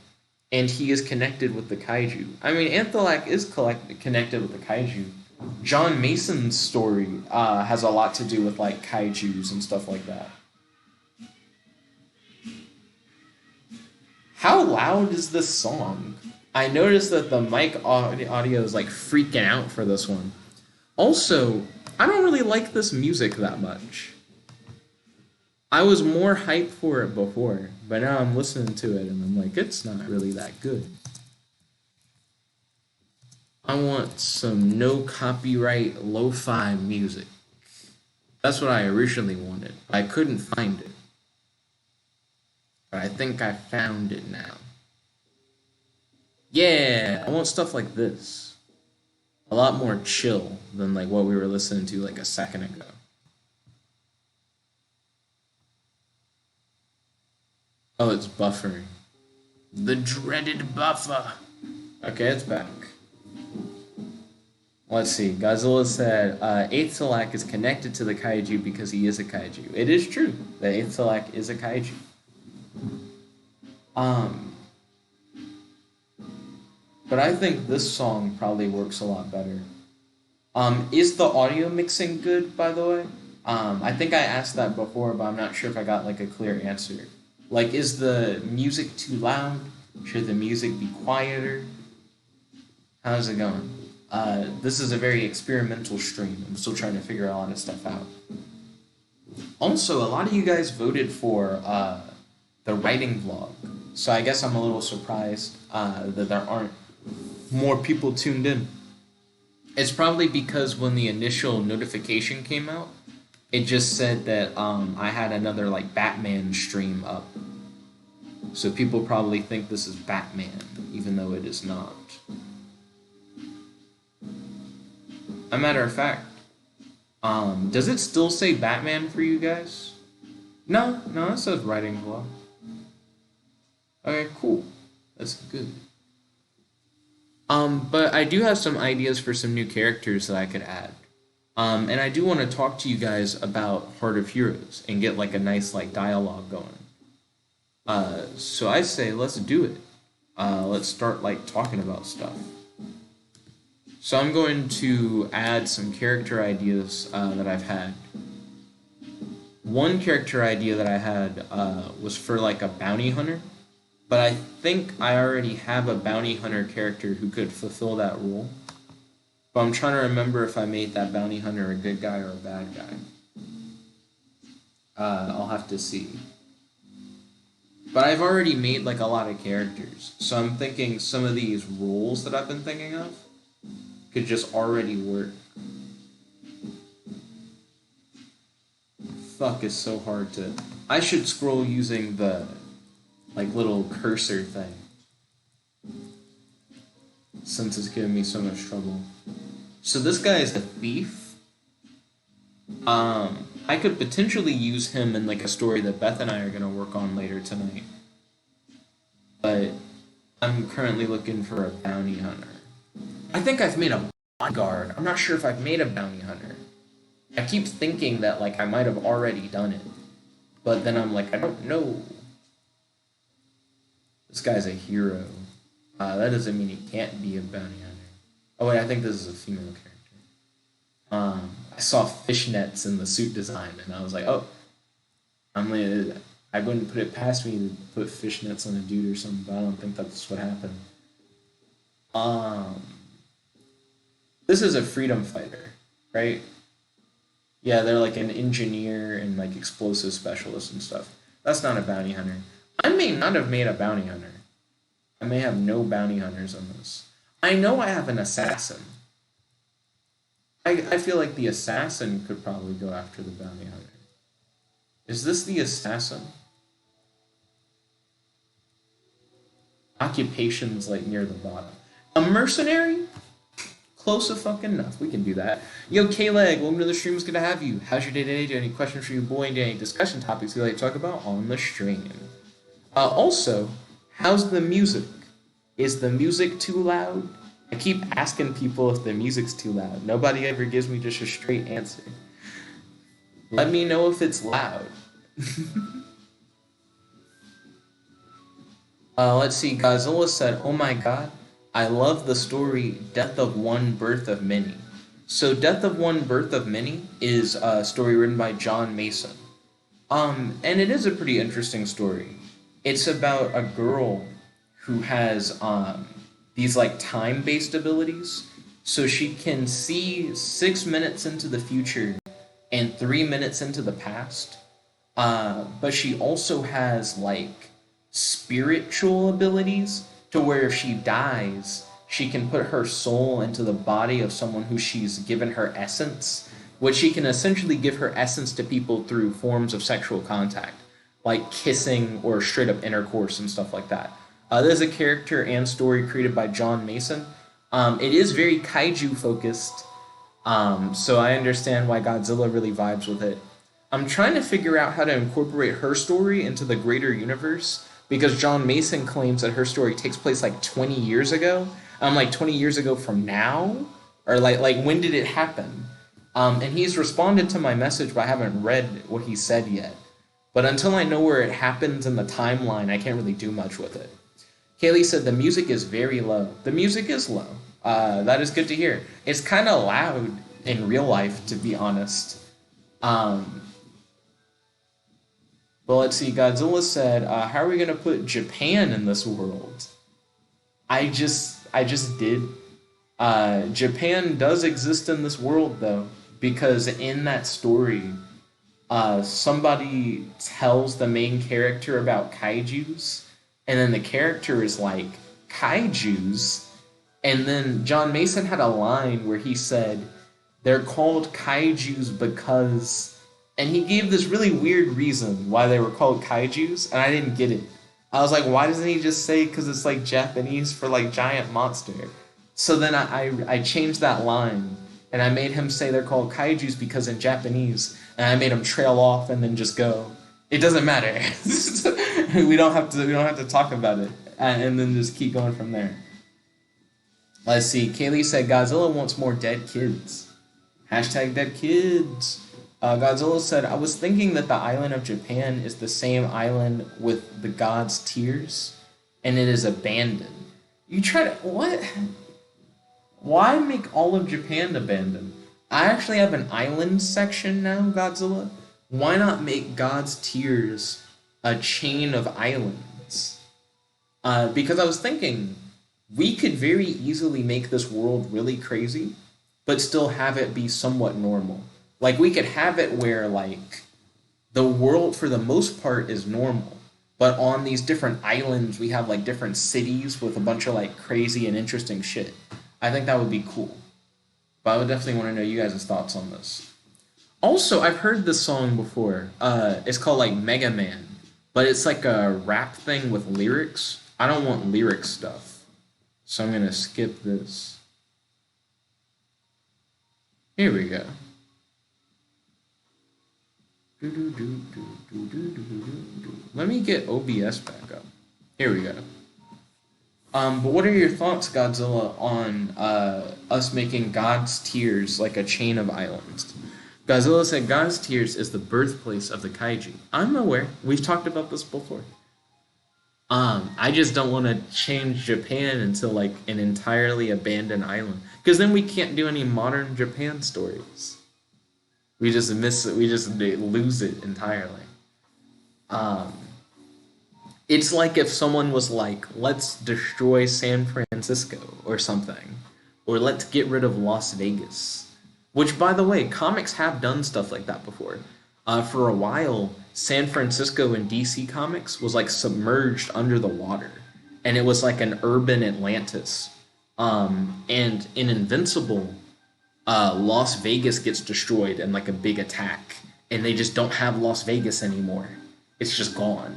and he is connected with the kaiju. I mean, Anthalak is connected with the kaiju. John Mason's story has a lot to do with like kaijus and stuff like that. How loud is this song? I noticed that the mic audio is like freaking out for this one. Also, I don't really like this music that much. I was more hyped for it before, but now I'm listening to it and I'm like, it's not really that good. I want some no copyright lo-fi music. That's what I originally wanted. I couldn't find it. But I think I found it now. Yeah, I want stuff like this. A lot more chill than like what we were listening to like a second ago. Oh, it's buffering. The dreaded buffer. Okay, it's back. Let's see. Godzilla said, Aethelak is connected to the kaiju because he is a kaiju. It is true that Aethelak is a kaiju. But I think this song probably works a lot better. Is the audio mixing good, by the way? I think I asked that before, but I'm not sure if I got like a clear answer. Like, is the music too loud? Should the music be quieter? How's it going? This is a very experimental stream. I'm still trying to figure a lot of stuff out. Also, a lot of you guys voted for the writing vlog. So I guess I'm a little surprised that there aren't more people tuned in. It's probably because when the initial notification came out, it just said that I had another like Batman stream up. So people probably think this is Batman, even though it is not. A matter of fact, does it still say Batman for you guys? No, it says writing vlog. Okay, cool. That's good. But I do have some ideas for some new characters that I could add. And I do want to talk to you guys about Heart of Heroes and get like a nice like dialogue going. So I say let's do it. Let's start like talking about stuff. So I'm going to add some character ideas that I've had. One character idea that I had was for like a bounty hunter, but I think I already have a bounty hunter character who could fulfill that role. But I'm trying to remember if I made that bounty hunter a good guy or a bad guy. I'll have to see. But I've already made like a lot of characters, so I'm thinking some of these roles that I've been thinking of could just already work. Fuck, is so hard to... I should scroll using the like little cursor thing, since it's giving me so much trouble. So this guy is a thief. I could potentially use him in like a story that Beth and I are going to work on later tonight. But I'm currently looking for a bounty hunter. I think I've made a bodyguard. I'm not sure if I've made a bounty hunter. I keep thinking that like I might have already done it. But then I'm like, I don't know. This guy's a hero. That doesn't mean he can't be a bounty hunter. Oh wait, I think this is a female character. I saw fishnets in the suit design, and I was like, oh, I wouldn't put it past me to put fishnets on a dude or something, but I don't think that's what happened. This is a freedom fighter, right? Yeah, they're like an engineer and like explosive specialist and stuff. That's not a bounty hunter. I may not have made a bounty hunter. I may have no bounty hunters on this. I know I have an assassin. I feel like the assassin could probably go after the bounty hunter. Is this the assassin? Occupation's like near the bottom. A mercenary? Close enough. We can do that. Yo, K-Leg, welcome to the stream. It's good to have you. How's your day today? Do you have any questions for your boy? Do you have any discussion topics you'd like to talk about on the stream? Also, how's the music? Is the music too loud? I keep asking people if the music's too loud. Nobody ever gives me just a straight answer. Let me know if it's loud. Let's see. Godzilla said, "Oh my god, I love the story Death of One, Birth of Many." So Death of One, Birth of Many is a story written by John Mason. And it is a pretty interesting story. It's about a girl who has these like time-based abilities. So she can see 6 minutes into the future and 3 minutes into the past. But she also has like spiritual abilities to where if she dies, she can put her soul into the body of someone who she's given her essence, which she can essentially give her essence to people through forms of sexual contact, like kissing or straight up intercourse and stuff like that. There's a character and story created by John Mason. It is very kaiju focused, so I understand why Godzilla really vibes with it. I'm trying to figure out how to incorporate her story into the greater universe, because John Mason claims that her story takes place like 20 years ago. I'm like 20 years ago from now? Or like when did it happen? And he's responded to my message, but I haven't read what he said yet. But until I know where it happens in the timeline, I can't really do much with it. Kaylee said the music is very low. The music is low. That is good to hear. It's kind of loud in real life, to be honest. Well, let's see. Godzilla said, how are we going to put Japan in this world? I just did. Japan does exist in this world, though, because in that story, somebody tells the main character about kaijus, and then the character is like, kaijus? And then John Mason had a line where he said, they're called kaijus because... And he gave this really weird reason why they were called kaijus, and I didn't get it. I was like, why doesn't he just say because it's like Japanese for like giant monster? So then I changed that line, and I made him say they're called kaijus because in Japanese, and I made him trail off and then just go. It doesn't matter. we don't have to talk about it, and then just keep going from there. Let's see. Kaylee said Godzilla wants more dead kids. Hashtag dead kids. Godzilla said, I was thinking that the island of Japan is the same island with the god's tears, and it is abandoned. You try to... What? Why make all of Japan abandoned? I actually have an island section now, Godzilla. Why not make God's tears a chain of islands? Because I was thinking, we could very easily make this world really crazy, but still have it be somewhat normal. Like, we could have it where, like, the world, for the most part, is normal. But on these different islands, we have, like, different cities with a bunch of, like, crazy and interesting shit. I think that would be cool. But I would definitely want to know you guys' thoughts on this. Also, I've heard this song before. It's called, like, Mega Man. But it's, like, a rap thing with lyrics. I don't want lyric stuff. So I'm going to skip this. Here we go. Let me get OBS back up. Here we go. But what are your thoughts, Godzilla, on us making God's tears like a chain of islands? Godzilla said God's tears is the birthplace of the kaiju. I'm aware. We've talked about this before. I just don't want to change Japan into like an entirely abandoned island, because then we can't do any modern Japan stories. We just miss it. We just lose it entirely. It's like if someone was like, let's destroy San Francisco or something. Or let's get rid of Las Vegas. Which, by the way, comics have done stuff like that before. For a while, San Francisco in DC Comics was like submerged under the water. and it was like an urban Atlantis. And in Invincible, Las Vegas gets destroyed in like a big attack, and they just don't have Las Vegas anymore. It's just gone.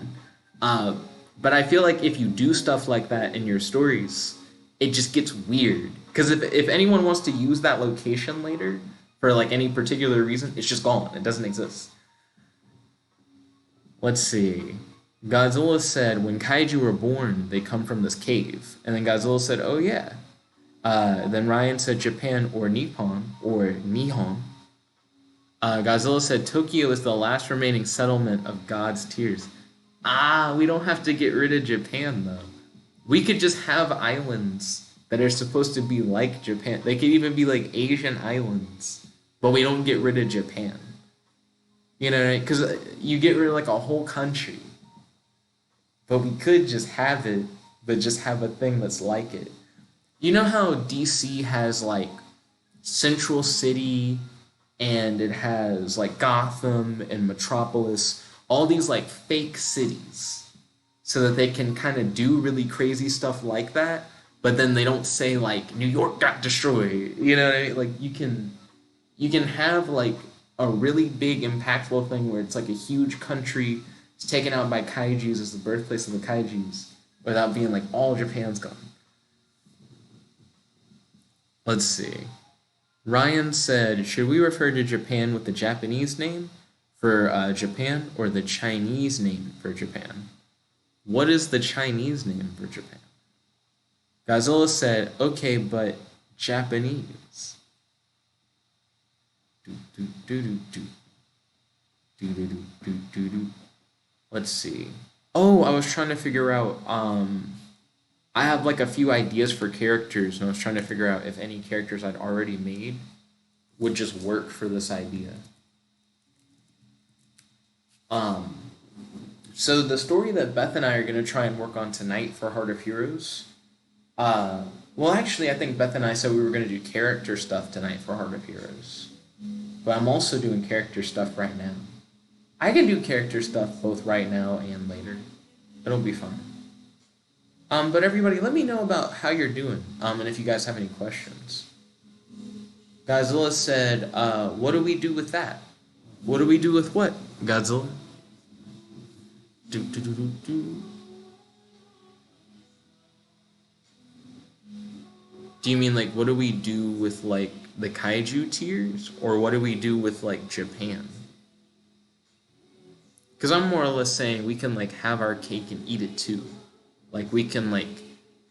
Uh, but I feel like if you do stuff like that in your stories, it just gets weird. Because if anyone wants to use that location later for like any particular reason, it's just gone. It doesn't exist. Let's see. Godzilla said, when kaiju were born, they come from this cave. And then Godzilla said, oh yeah. Then Ryan said Japan or Nippon or Nihon. Godzilla said Tokyo is the last remaining settlement of God's tears. We don't have to get rid of Japan though. We could just have islands that are supposed to be like Japan. They could even be like Asian islands, but we don't get rid of Japan. You know, because you get rid of like a whole country. But we could just have it, but just have a thing that's like it. You know how DC has like Central City, and it has like Gotham and Metropolis, all these like fake cities, so that they can kind of do really crazy stuff like that, but then they don't say like New York got destroyed. You know what I mean? Like you can have like a really big impactful thing where it's like a huge country is taken out by kaijus as the birthplace of the kaijus, without being like all Japan's gone. Let's see. Ryan said, should we refer to Japan with the Japanese name for Japan or the Chinese name for Japan? What is the Chinese name for Japan? Godzilla said, okay, but Japanese. Let's see. Oh, I was trying to figure out, I have like a few ideas for characters, and I was trying to figure out if any characters I'd already made would just work for this idea. So the story that Beth and I are going to try and work on tonight for Heart of Heroes, well, actually, I think Beth and I said we were going to do character stuff tonight for Heart of Heroes, but I'm also doing character stuff right now. I can do character stuff both right now and later. It'll be fun. But everybody, let me know about how you're doing, and if you guys have any questions. Godzilla said, what do we do with that? What do we do with what, Godzilla? Do. Do you mean, like, what do we do with, like, the kaiju tiers? Or what do we do with, like, Japan? Because I'm more or less saying we can, like, have our cake and eat it, too. Like, we can, like,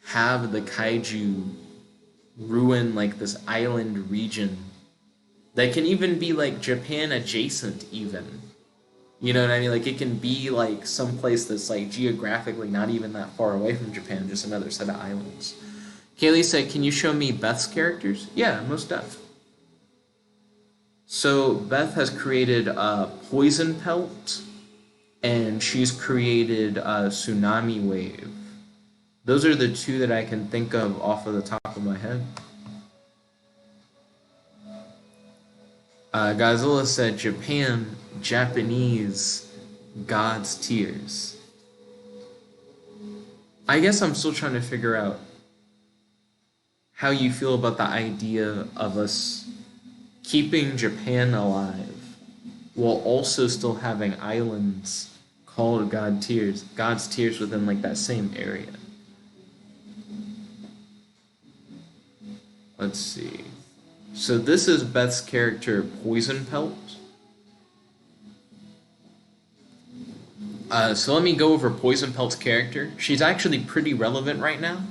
have the kaiju ruin, like, this island region that can even be, like, Japan adjacent, even. You know what I mean? Like, it can be, like, someplace that's, like, geographically not even that far away from Japan, just another set of islands. Kaylee said, can you show me Beth's characters? Yeah, most def. So, Beth has created Poison Pelt, and she's created Tsunami Wave. Those are the two that I can think of off of the top of my head. Godzilla said, Japan, Japanese, God's tears. I guess I'm still trying to figure out how you feel about the idea of us keeping Japan alive while also still having islands called God's tears within like that same area. Let's see. So this is Beth's character, Poison Pelt. So let me go over Poison Pelt's character. She's actually pretty relevant right now.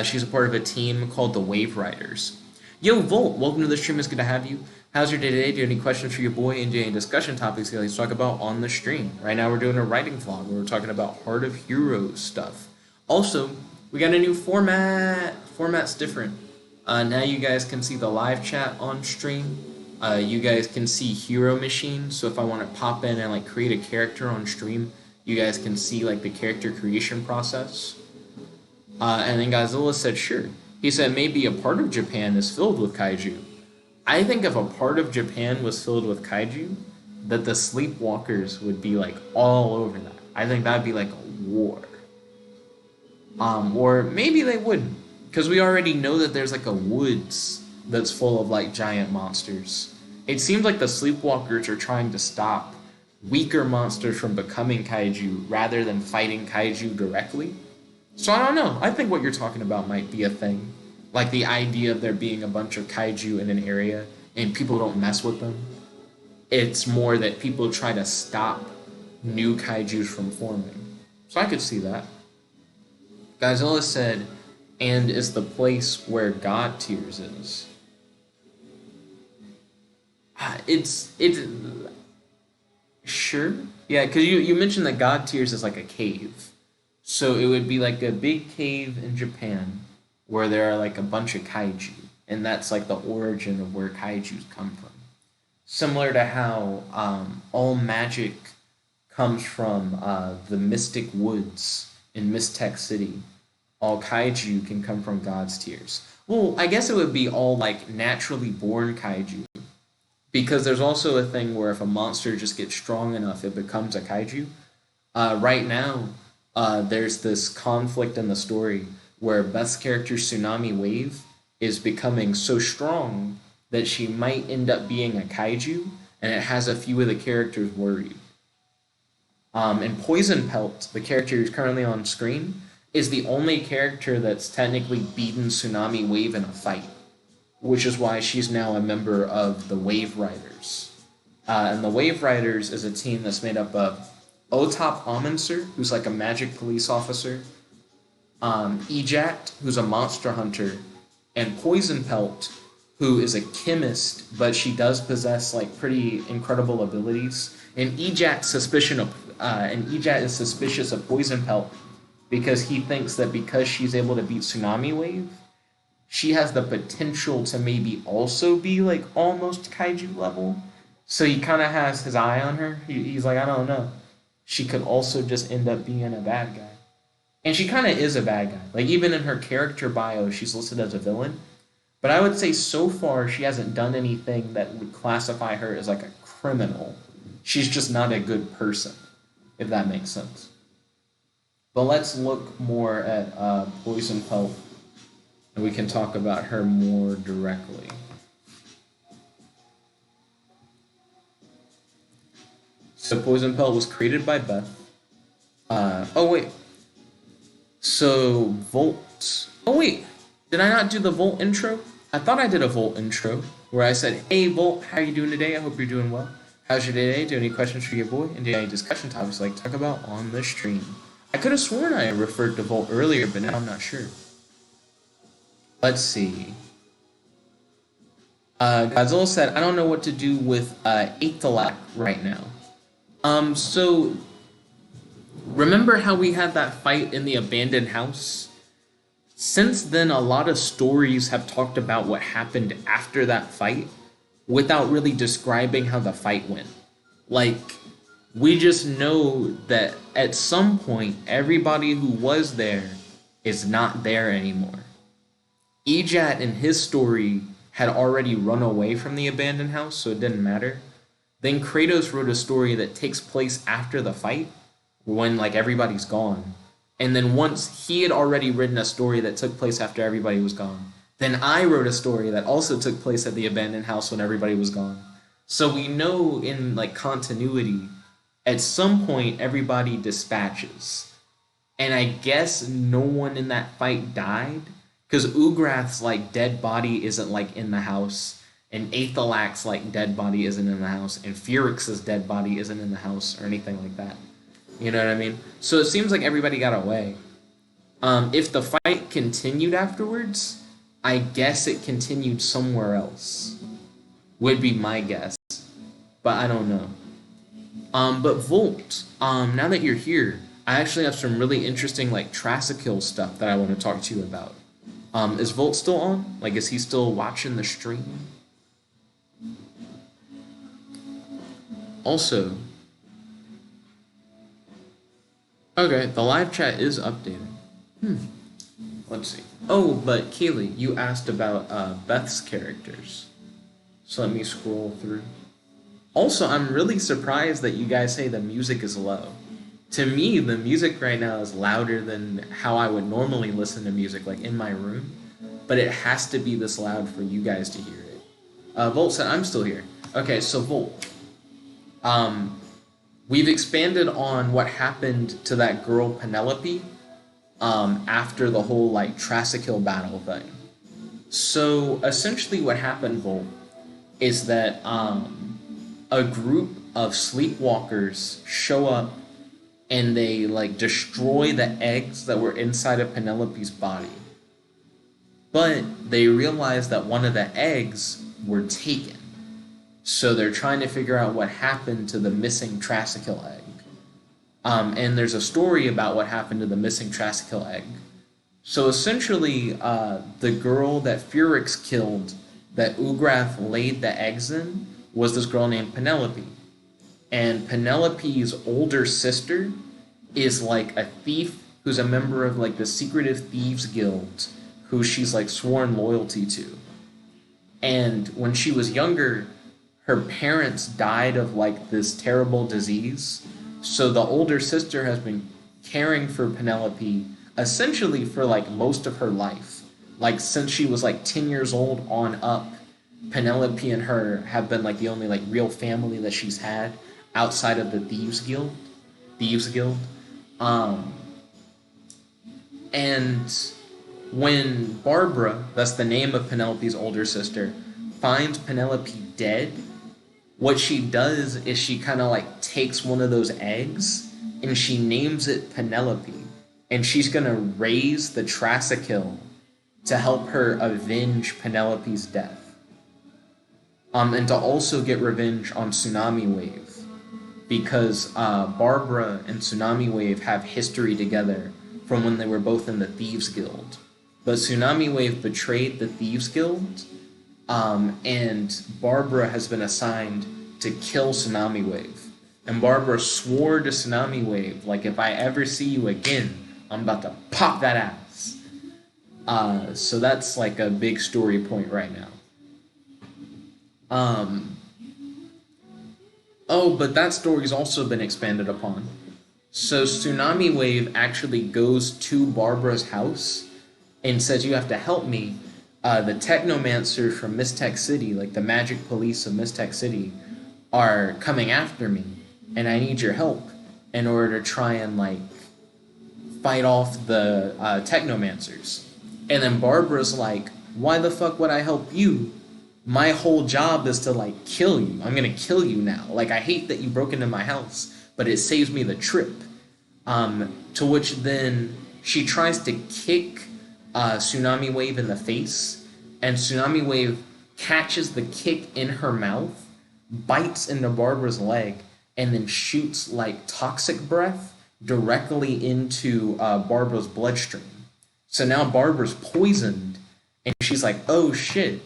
She's a part of a team called the Wave Riders. Yo, Volt, welcome to the stream. It's good to have you. How's your day today? Do you have any questions for your boy? And do you have any discussion topics you'd like to talk about on the stream? Right now we're doing a writing vlog where we're talking about Heart of Heroes stuff. Also, we got a new format. Format's different. Now you guys can see the live chat on stream. You guys can see Hero Machine. So if I want to pop in and like create a character on stream, you guys can see like the character creation process. And then Godzilla said, sure. He said maybe a part of Japan is filled with kaiju. I think if a part of Japan was filled with kaiju, that the Sleepwalkers would be like all over that. I think that'd be like a war. Or maybe they wouldn't, because we already know that there's like a woods that's full of like giant monsters. It seems like the Sleepwalkers are trying to stop weaker monsters from becoming kaiju rather than fighting kaiju directly. So I don't know. I think what you're talking about might be a thing. Like the idea of there being a bunch of kaiju in an area and people don't mess with them. It's more that people try to stop new kaijus from forming. So I could see that. Godzilla said, and is the place where God Tears is. It's sure, yeah, because you mentioned that God Tears is like a cave, so it would be like a big cave in Japan where there are like a bunch of kaiju, and that's like the origin of where kaiju's come from. Similar to how all magic comes from the Mystic Woods in Mystech City. All kaiju can come from God's tears. Well, I guess it would be all like naturally born kaiju. Because there's also a thing where if a monster just gets strong enough, it becomes a kaiju. Right now, there's this conflict in the story where Beth's character Tsunami Wave is becoming so strong that she might end up being a kaiju, and it has a few of the characters worried. And Poison Pelt, the character who's currently on screen, is the only character that's technically beaten Tsunami Wave in a fight, which is why she's now a member of the Wave Riders. And the Wave Riders is a team that's made up of Otop Amonser, who's like a magic police officer, Ejat, who's a monster hunter, and Poison Pelt, who is a chemist, but she does possess like pretty incredible abilities. And Ejat is suspicious of Poison Pelt because he thinks that because she's able to beat Tsunami Wave, she has the potential to maybe also be like almost kaiju level. So he kind of has his eye on her. He's like, I don't know. She could also just end up being a bad guy. And she kind of is a bad guy. Like even in her character bio, she's listed as a villain. But I would say so far she hasn't done anything that would classify her as like a criminal. She's just not a good person, if that makes sense. But let's look more at Poison Pelt, and we can talk about her more directly. So Poison Pelt was created by Beth. Oh wait. So Volt. Oh wait. Did I not do the Volt intro? I thought I did a Volt intro where I said, "Hey Volt, how are you doing today? I hope you're doing well. How's your day today? Do you have any questions for your boy? And do you have any discussion topics like talk about on the stream?" I could have sworn I referred to Volt earlier, but now I'm not sure. Let's see. Godzilla said, I don't know what to do with Aethelak right now. So remember how we had that fight in the abandoned house? Since then, a lot of stories have talked about what happened after that fight without really describing how the fight went. Like, we just know that at some point, everybody who was there is not there anymore. Ejat in his story had already run away from the abandoned house, so it didn't matter. Then Kratos wrote a story that takes place after the fight, when like everybody's gone. And then once he had already written a story that took place after everybody was gone, then I wrote a story that also took place at the abandoned house when everybody was gone. So we know in like continuity, at some point everybody dispatches. And I guess no one in that fight died, because Ugrath's like dead body isn't like in the house, and Aethelak's like dead body isn't in the house, and Phoenix's dead body isn't in the house or anything like that. You know what I mean? So it seems like everybody got away. If the fight continued afterwards, I guess it continued somewhere else. Would be my guess. But I don't know. But Volt, now that you're here, I actually have some really interesting like Trasakill stuff that I want to talk to you about. Is Volt still on? Like, is he still watching the stream? Also, okay, the live chat is updated. Let's see. Oh, but Kaylee, you asked about Beth's characters. So let me scroll through. Also, I'm really surprised that you guys say the music is low. To me, the music right now is louder than how I would normally listen to music, like in my room. But it has to be this loud for you guys to hear it. Volt said, I'm still here. Okay, so Volt. Um, we've expanded on what happened to that girl Penelope after the whole like Trassikill battle thing. So essentially, what happened, Volt, is that a group of sleepwalkers show up and they like destroy the eggs that were inside of Penelope's body. But they realize that one of the eggs were taken. So they're trying to figure out what happened to the missing Trassikill egg. And there's a story about what happened to the missing Trassikill egg. So essentially, the girl that Furix killed, that Ugrath laid the eggs in, was this girl named Penelope. And Penelope's older sister is like a thief who's a member of like the secretive thieves guild, who she's like sworn loyalty to. And when she was younger, her parents died of like this terrible disease. So the older sister has been caring for Penelope essentially for like most of her life. Like since she was like 10 years old on up, Penelope and her have been like the only like real family that she's had outside of the Thieves Guild. And when Barbara, that's the name of Penelope's older sister, finds Penelope dead, what she does is she kind of like takes one of those eggs and she names it Penelope. And she's going to raise the Trassikill to help her avenge Penelope's death. And to also get revenge on Tsunami Wave. Because Barbara and Tsunami Wave have history together from when they were both in the Thieves Guild. But Tsunami Wave betrayed the Thieves Guild, and Barbara has been assigned to kill Tsunami Wave. And Barbara swore to Tsunami Wave, like, if I ever see you again, I'm about to pop that ass. So that's like a big story point right now. But that story's also been expanded upon. So Tsunami Wave actually goes to Barbara's house and says, you have to help me. The Technomancers from Mystech City, like the magic police of Mystech City, are coming after me, and I need your help in order to try and like fight off the Technomancers. And then Barbara's like, why the fuck would I help you? My whole job is to like kill you. I'm gonna kill you now. Like, I hate that you broke into my house, but it saves me the trip. To which then she tries to kick Tsunami Wave in the face, and Tsunami Wave catches the kick in her mouth, bites into Barbara's leg, and then shoots like toxic breath directly into Barbara's bloodstream. So now Barbara's poisoned, and she's like, oh shit.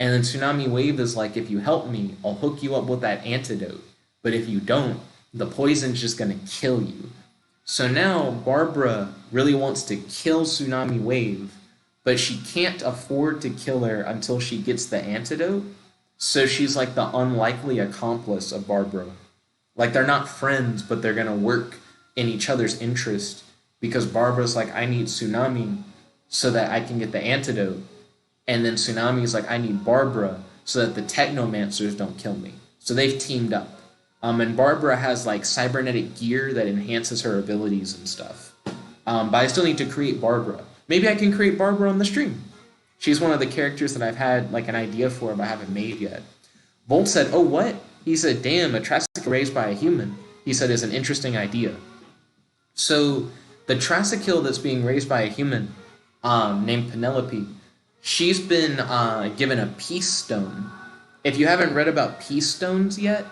And then Tsunami Wave is like, if you help me, I'll hook you up with that antidote. But if you don't, the poison's just gonna kill you. So now Barbara really wants to kill Tsunami Wave, but she can't afford to kill her until she gets the antidote. So she's like the unlikely accomplice of Barbara. Like, they're not friends, but they're gonna work in each other's interest, because Barbara's like, I need Tsunami so that I can get the antidote. And then Tsunami's like, I need Barbara so that the Technomancers don't kill me. So they've teamed up. And Barbara has like cybernetic gear that enhances her abilities and stuff. But I still need to create Barbara. Maybe I can create Barbara on the stream. She's one of the characters that I've had like an idea for, but I haven't made yet. Volt said, oh, what? He said, damn, a Trassikill raised by a human, he said, is an interesting idea. So the Trassikill that's being raised by a human named Penelope, she's been given a peace stone. If you haven't read about peace stones yet,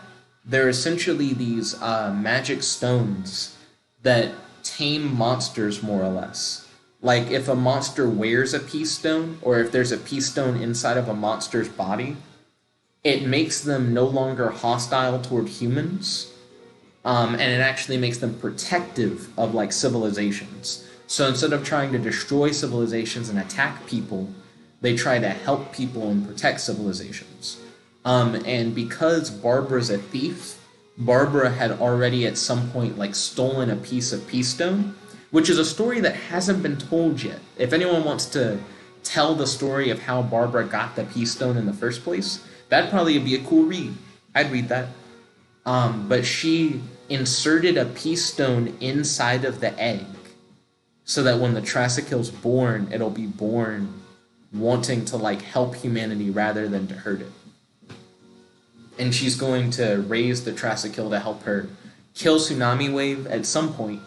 they're essentially these magic stones that tame monsters, more or less. Like, if a monster wears a peace stone, or if there's a peace stone inside of a monster's body, it makes them no longer hostile toward humans, and it actually makes them protective of, like, civilizations. So instead of trying to destroy civilizations and attack people, they try to help people and protect civilizations. And because Barbara's a thief, Barbara had already at some point like stolen a piece of Peace Stone, which is a story that hasn't been told yet. If anyone wants to tell the story of how Barbara got the Peace Stone in the first place, that'd probably be a cool read. I'd read that. But she inserted a Peace Stone inside of the egg so that when the Trasikil's born, it'll be born wanting to like help humanity rather than to hurt it. And she's going to raise the Trasikil to help her kill Tsunami Wave at some point,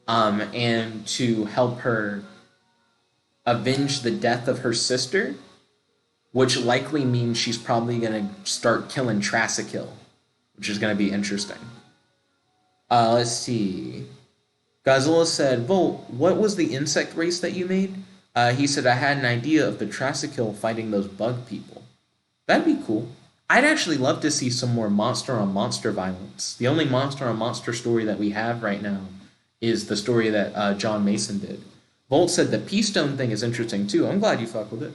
and to help her avenge the death of her sister, which likely means she's probably going to start killing Trasikil, which is going to be interesting. Let's see. Godzilla said, Volt, what was the insect race that you made? He said, I had an idea of the Trasikil fighting those bug people. That'd be cool. I'd actually love to see some more monster-on-monster violence. The only monster-on-monster story that we have right now is the story that John Mason did. Volt said the Peace Stone thing is interesting too. I'm glad you fuck with it.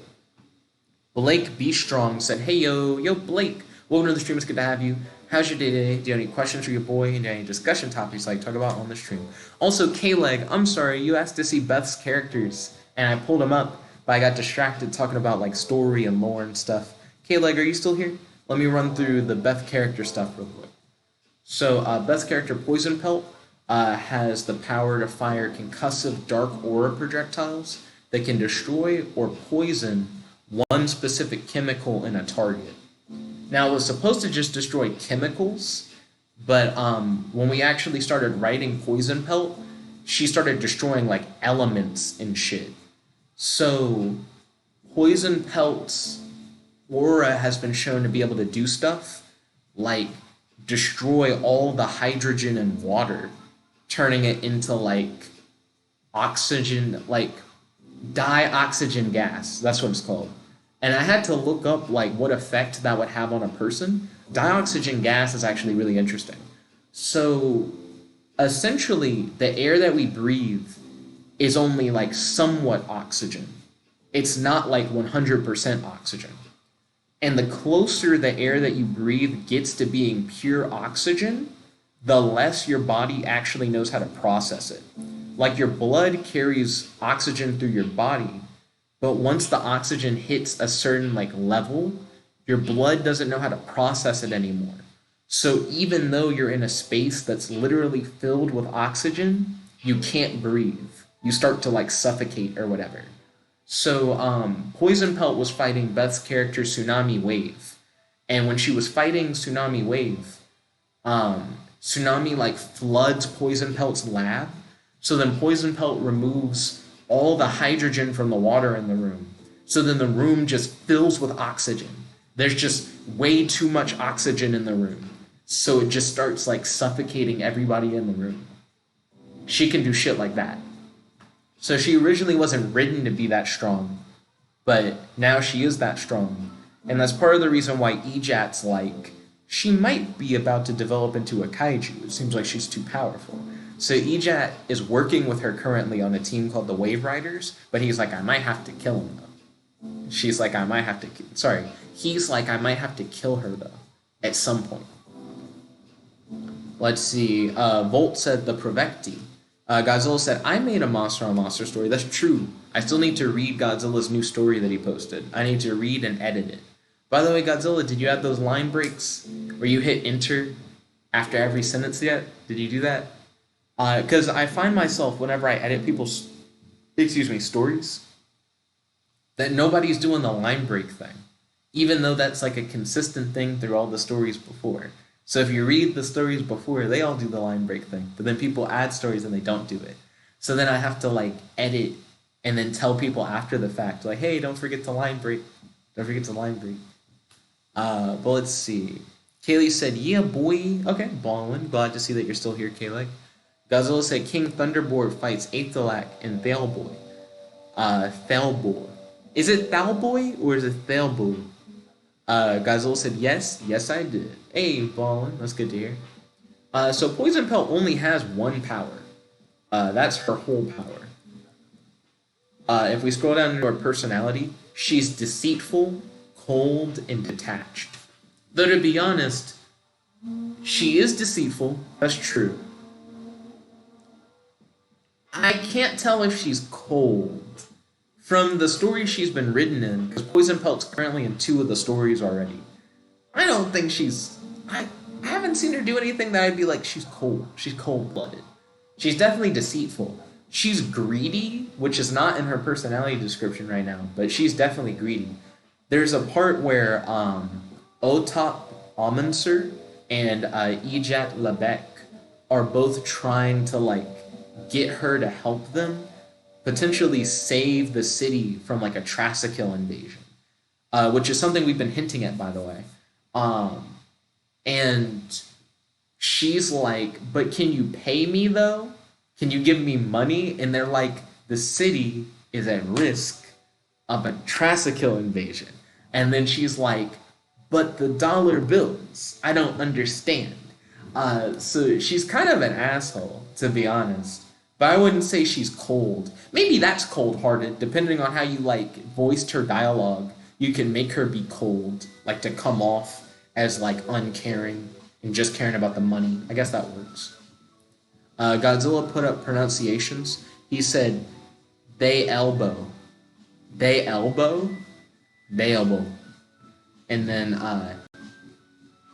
Blake B. Strong said, hey yo Blake, welcome to the stream, it's good to have you. How's your day today? Do you have any questions for your boy? And do you have any discussion topics like talk about on the stream? Also, K-Leg, I'm sorry, you asked to see Beth's characters, and I pulled them up, but I got distracted talking about like story and lore and stuff. K-Leg, are you still here? Let me run through the Beth character stuff real quick. So, Beth's character, Poison Pelt, has the power to fire concussive dark aura projectiles that can destroy or poison one specific chemical in a target. Now, it was supposed to just destroy chemicals, but when we actually started writing Poison Pelt, she started destroying like elements and shit. So, Poison Pelt's aura has been shown to be able to do stuff like destroy all the hydrogen in water, turning it into like oxygen, like dioxygen gas. That's what it's called. And I had to look up like what effect that would have on a person. Dioxygen gas is actually really interesting. So essentially the air that we breathe is only like somewhat oxygen. It's not like 100% oxygen. And the closer the air that you breathe gets to being pure oxygen, the less your body actually knows how to process it. Like your blood carries oxygen through your body, but once the oxygen hits a certain like level, your blood doesn't know how to process it anymore. So even though you're in a space that's literally filled with oxygen, you can't breathe. You start to like suffocate or whatever. So Poison Pelt was fighting Beth's character Tsunami Wave. And when she was fighting Tsunami Wave, Tsunami like floods Poison Pelt's lab. So then Poison Pelt removes all the hydrogen from the water in the room. So then the room just fills with oxygen. There's just way too much oxygen in the room. So it just starts like suffocating everybody in the room. She can do shit like that. So she originally wasn't written to be that strong, but now she is that strong. And that's part of the reason why Ejat's like, she might be about to develop into a kaiju. It seems like she's too powerful. So Ejat is working with her currently on a team called the Wave Riders, but he's like, I might have to kill him though. She's like, I might have to, he's like, I might have to kill her though, at some point. Let's see, Volt said the Provecti. Godzilla said, I made a Monster on Monster story. That's true. I still need to read Godzilla's new story that he posted. I need to read and edit it. By the way, Godzilla, did you have those line breaks where you hit enter after every sentence yet? Did you do that? Because I find myself, whenever I edit people's, stories, that nobody's doing the line break thing, even though that's like a consistent thing through all the stories before. So if you read the stories before, they all do the line break thing, but then people add stories and they don't do it. So then I have to like edit and then tell people after the fact, like, hey, don't forget to line break. Don't forget to line break. But let's see. Kaylee said, yeah, boy. Okay, ballin'. Glad to see that you're still here, Kaylee. Godzilla said, King Thunderboard fights Aethelak and Thalboy. Thalboy. Is it Thalboy or is it Thalboy? Godzilla said, yes I did. Hey, ballin', that's good to hear. So Poison Pelt only has one power. That's her whole power. If we scroll down to her personality, she's deceitful, cold, and detached. Though to be honest, She is deceitful, that's true. I can't tell if she's cold. From the stories she's been written in, because Poison Pelt's currently in 2 of the stories already, I don't think she's... I haven't seen her do anything that I'd be like, she's cold. She's cold-blooded. She's definitely deceitful. She's greedy, which is not in her personality description right now, but she's definitely greedy. There's a part where Otop Amunser and Ejat Lebec are both trying to, like, get her to help them potentially save the city from, like, a Trassikill invasion, which is something we've been hinting at, by the way. And she's like, but can you pay me, though? Can you give me money? And they're like, the city is at risk of a Trassikill invasion. And then she's like, but the dollar bills, I don't understand. So she's kind of an asshole, to be honest. But I wouldn't say she's cold. Maybe that's cold-hearted, depending on how you, like, voiced her dialogue. You can make her be cold, like, to come off as, like, uncaring and just caring about the money. I guess that works. Godzilla put up pronunciations. He said, they elbow. They elbow? They elbow. And then,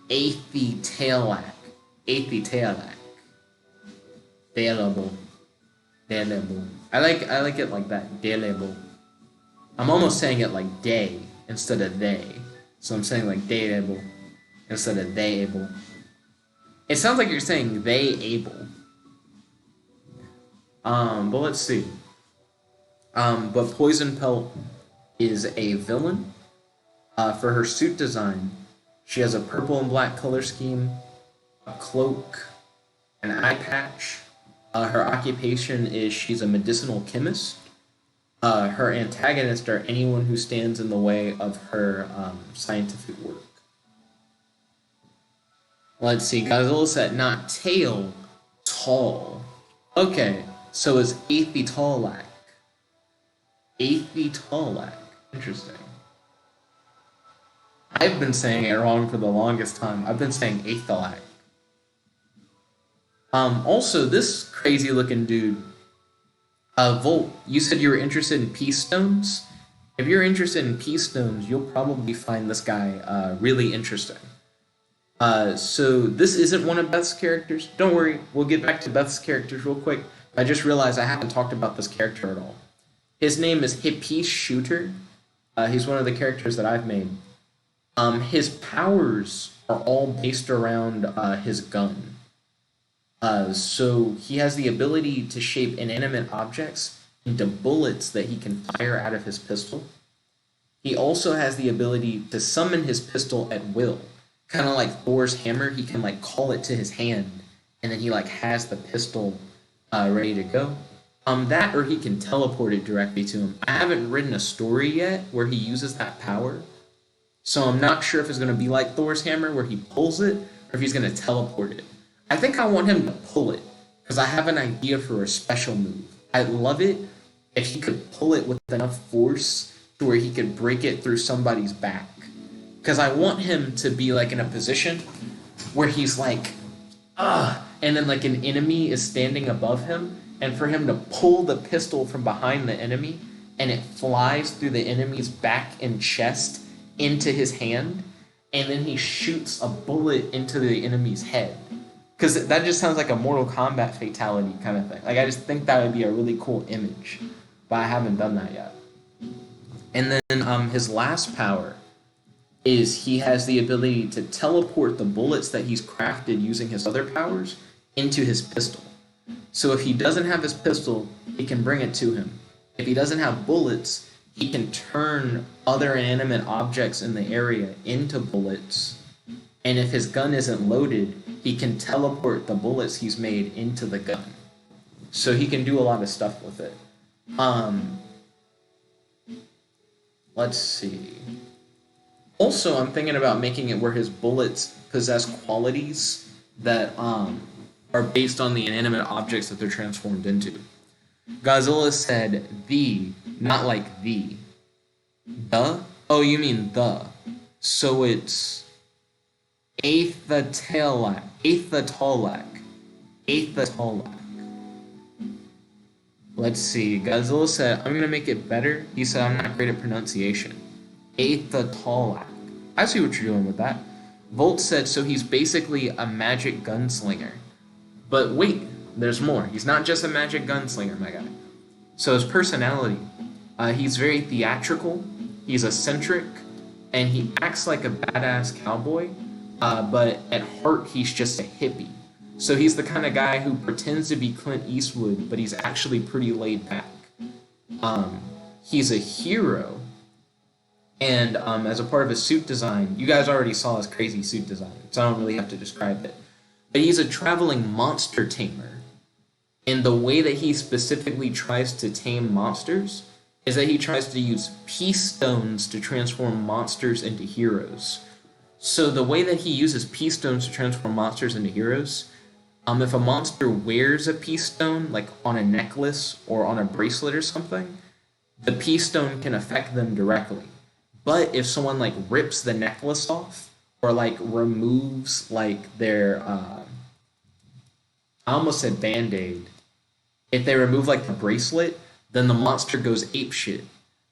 Aethitalac. Aethitalac. They elbow. They elbow. I like it like that. They elbow. I'm almost saying it like day instead of they. So I'm saying like they able instead of they able. It sounds like you're saying they able. But let's see. But Poison Pelt is a villain. For her suit design, she has a purple and black color scheme, a cloak, an eye patch. Her occupation is she's a medicinal chemist. Her antagonists are anyone who stands in the way of her scientific work. Let's see, Godzilla said not tail, tall. Okay, so it's Aethitalac. Aethitalac. Interesting. I've been saying it wrong for the longest time. I've been saying Aethalac. Also, this crazy looking dude, Volt, you said you were interested in peace stones? If you're interested in peace stones, you'll probably find this guy really interesting. So this isn't one of Beth's characters. Don't worry, we'll get back to Beth's characters real quick. I just realized I haven't talked about this character at all. His name is Hippies Shooter. He's one of the characters that I've made. His powers are all based around his gun. So he has the ability to shape inanimate objects into bullets that he can fire out of his pistol. He also has the ability to summon his pistol at will. Kind of like Thor's hammer, he can like call it to his hand, and then he like has the pistol ready to go. That or he can teleport it directly to him. I haven't written a story yet where he uses that power, so I'm not sure if it's going to be like Thor's hammer where he pulls it, or if he's going to teleport it. I think I want him to pull it, because I have an idea for a special move. I'd love it if he could pull it with enough force to where he could break it through somebody's back. Because I want him to be like in a position where he's like, and then like an enemy is standing above him, and for him to pull the pistol from behind the enemy, and it flies through the enemy's back and chest into his hand, and then he shoots a bullet into the enemy's head. Because that just sounds like a Mortal Kombat fatality kind of thing. Like, I just think that would be a really cool image, but I haven't done that yet. And then his last power is he has the ability to teleport the bullets that he's crafted using his other powers into his pistol. So if he doesn't have his pistol, he can bring it to him. If he doesn't have bullets, he can turn other inanimate objects in the area into bullets. And if his gun isn't loaded, he can teleport the bullets he's made into the gun. So he can do a lot of stuff with it. Let's see. Also, I'm thinking about making it where his bullets possess qualities that are based on the inanimate objects that they're transformed into. Godzilla said the, not like the. The? Oh, you mean the. So it's Aethatolak. Aethatolak. Aethatolak. Let's see. Godzilla said, I'm going to make it better. He said, I'm not great at pronunciation. Aethatolak. I see what you're doing with that. Volt said, so he's basically a magic gunslinger. But wait, there's more. He's not just a magic gunslinger, my guy. So his personality, he's very theatrical, he's eccentric, and he acts like a badass cowboy, but at heart he's just a hippie. So he's the kind of guy who pretends to be Clint Eastwood, but he's actually pretty laid back. He's a hero, and as a part of his suit design, you guys already saw his crazy suit design, so I don't really have to describe it. But he's a traveling monster tamer. And the way that he specifically tries to tame monsters is that he tries to use peace stones to transform monsters into heroes. So the way that he uses peace stones to transform monsters into heroes, if a monster wears a peace stone, like on a necklace or on a bracelet or something, the peace stone can affect them directly. But if someone like rips the necklace off or like removes like their, I almost said band-aid. If they remove like the bracelet, then the monster goes apeshit.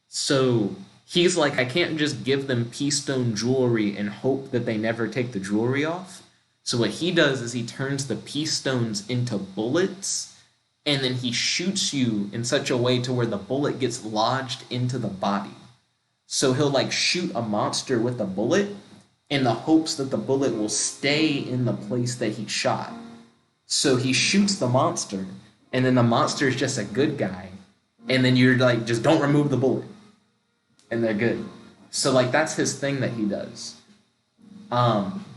So he's like, I can't just give them peace stone jewelry and hope that they never take the jewelry off. So what he does is he turns the peace stones into bullets, and then he shoots you in such a way to where the bullet gets lodged into the body. So he'll like shoot a monster with a bullet in the hopes that the bullet will stay in the place that he shot. So he shoots the monster, and then the monster is just a good guy, and then you're like, just don't remove the bullet, and they're good. So like that's his thing that he does.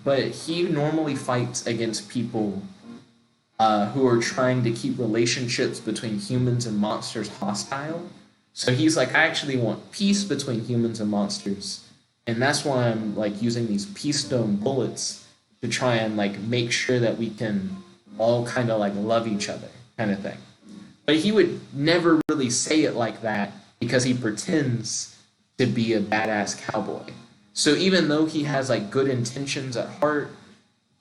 But he normally fights against people who are trying to keep relationships between humans and monsters hostile. So he's like, I actually want peace between humans and monsters, and that's why I'm like using these peace stone bullets to try and like make sure that we can all kind of like love each other, kind of thing. But he would never really say it like that because he pretends to be a badass cowboy. So even though he has like good intentions at heart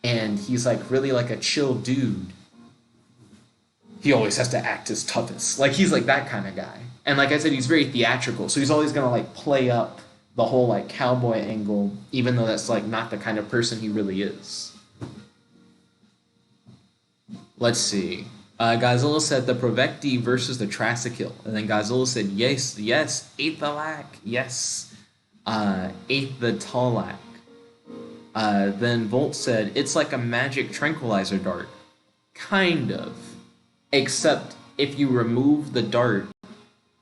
and he's like really like a chill dude, he always has to act his toughest. Like he's like that kind of guy. And like I said, he's very theatrical, so he's always gonna like play up the whole like cowboy angle, even though that's like not the kind of person he really is. Let's see. Godzilla said the Provecti versus the Trasikil. And then Godzilla said, yes, Aethalak, yes. Aethatolak. Then Volt said, it's like a magic tranquilizer dart. Kind of. Except if you remove the dart,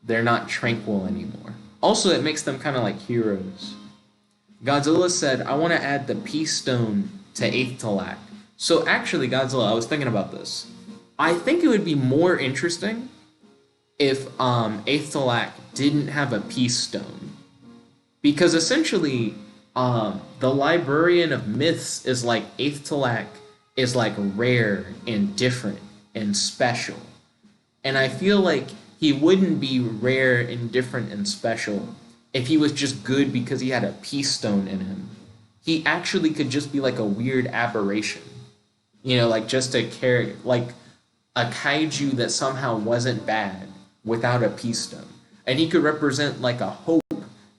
they're not tranquil anymore. Also, it makes them kind of like heroes. Godzilla said, I want to add the peace stone to Aethalak. So actually, Godzilla, I was thinking about this. I think it would be more interesting if Aethalak didn't have a peace stone. Because essentially, the Librarian of Myths is like Aethalak is like rare and different and special. And I feel like he wouldn't be rare and different and special if he was just good because he had a peace stone in him. He actually could just be like a weird aberration. You know, like just a character, like a kaiju that somehow wasn't bad without a peace stone. And he could represent like a hope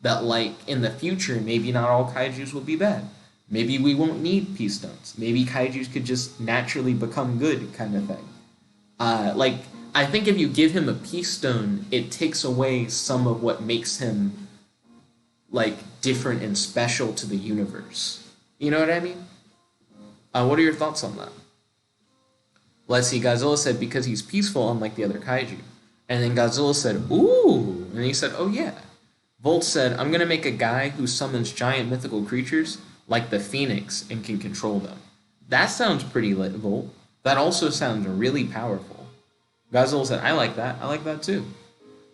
that like in the future, maybe not all kaijus will be bad. Maybe we won't need peace stones. Maybe kaijus could just naturally become good, kind of thing. Like, I think if you give him a peace stone, it takes away some of what makes him like different and special to the universe. You know what I mean? What are your thoughts on that? Let's see, Godzilla said, because he's peaceful unlike the other kaiju. And then Godzilla said, ooh, and he said, oh yeah. Volt said, I'm going to make a guy who summons giant mythical creatures like the Phoenix and can control them. That sounds pretty lit, Volt. That also sounds really powerful. Godzilla said, I like that. I like that too.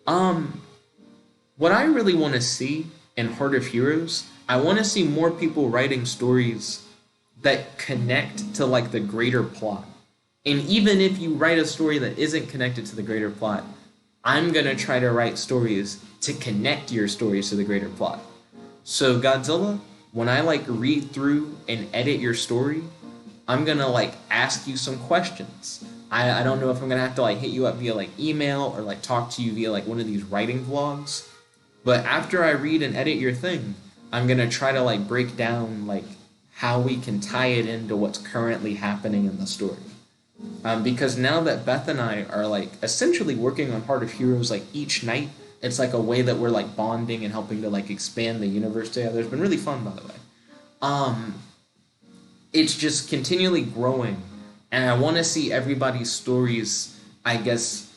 What I really want to see in Heart of Heroes, I want to see more people writing stories that connect to like the greater plot. And even if you write a story that isn't connected to the greater plot, I'm going to try to write stories to connect your stories to the greater plot. So Godzilla, when I like read through and edit your story, I'm gonna like ask you some questions. I don't know if I'm gonna have to like hit you up via like email or like talk to you via like one of these writing vlogs. But after I read and edit your thing, I'm gonna try to like break down like how we can tie it into what's currently happening in the story. Because now that Beth and I are like essentially working on Heart of Heroes like each night, it's like a way that we're like bonding and helping to like expand the universe together. It's been really fun, by the way. It's just continually growing, and I want to see everybody's stories, I guess,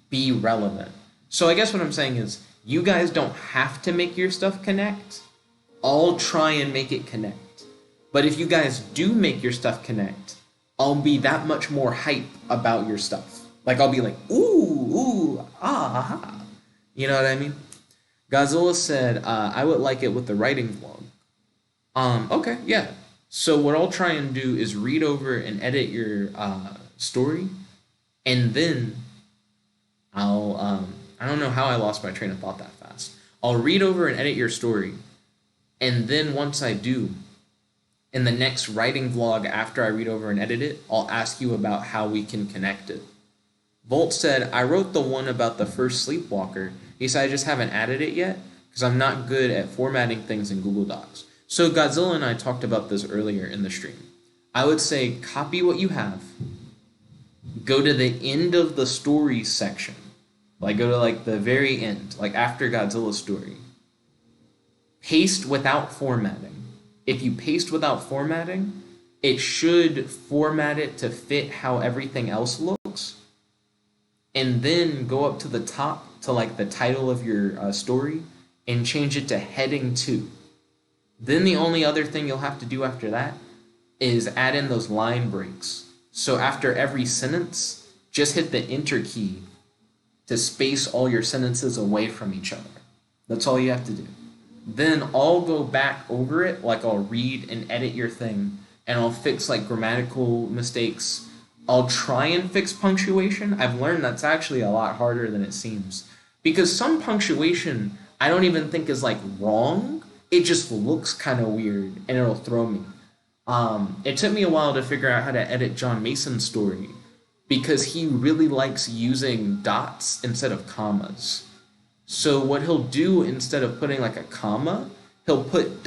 be relevant. So I guess what I'm saying is, you guys don't have to make your stuff connect. I'll try and make it connect. But if you guys do make your stuff connect, I'll be that much more hype about your stuff. Like, I'll be like, ooh, aha. You know what I mean? Godzilla said, I would like it with the writing vlog. Okay, yeah. So what I'll try and do is read over and edit your story, and then I'll, I don't know how I lost my train of thought that fast. I'll read over and edit your story, and then once I do, in the next writing vlog after I read over and edit it, I'll ask you about how we can connect it. Volt said, I wrote the one about the first sleepwalker. He said, I just haven't added it yet because I'm not good at formatting things in Google Docs. So Godzilla and I talked about this earlier in the stream. I would say copy what you have, go to the end of the story section, like go to like the very end, like after Godzilla's story. Paste without formatting. If you paste without formatting, it should format it to fit how everything else looks. And then go up to the top to like the title of your story and change it to heading 2. Then the only other thing you'll have to do after that is add in those line breaks. So after every sentence, just hit the enter key to space all your sentences away from each other. That's all you have to do. Then I'll go back over it, like I'll read and edit your thing, and I'll fix like grammatical mistakes. I'll try and fix punctuation. I've learned that's actually a lot harder than it seems. Because some punctuation I don't even think is like wrong. It just looks kind of weird and it'll throw me. It took me a while to figure out how to edit John Mason's story because he really likes using dots instead of commas. So what he'll do instead of putting like a comma, he'll put ...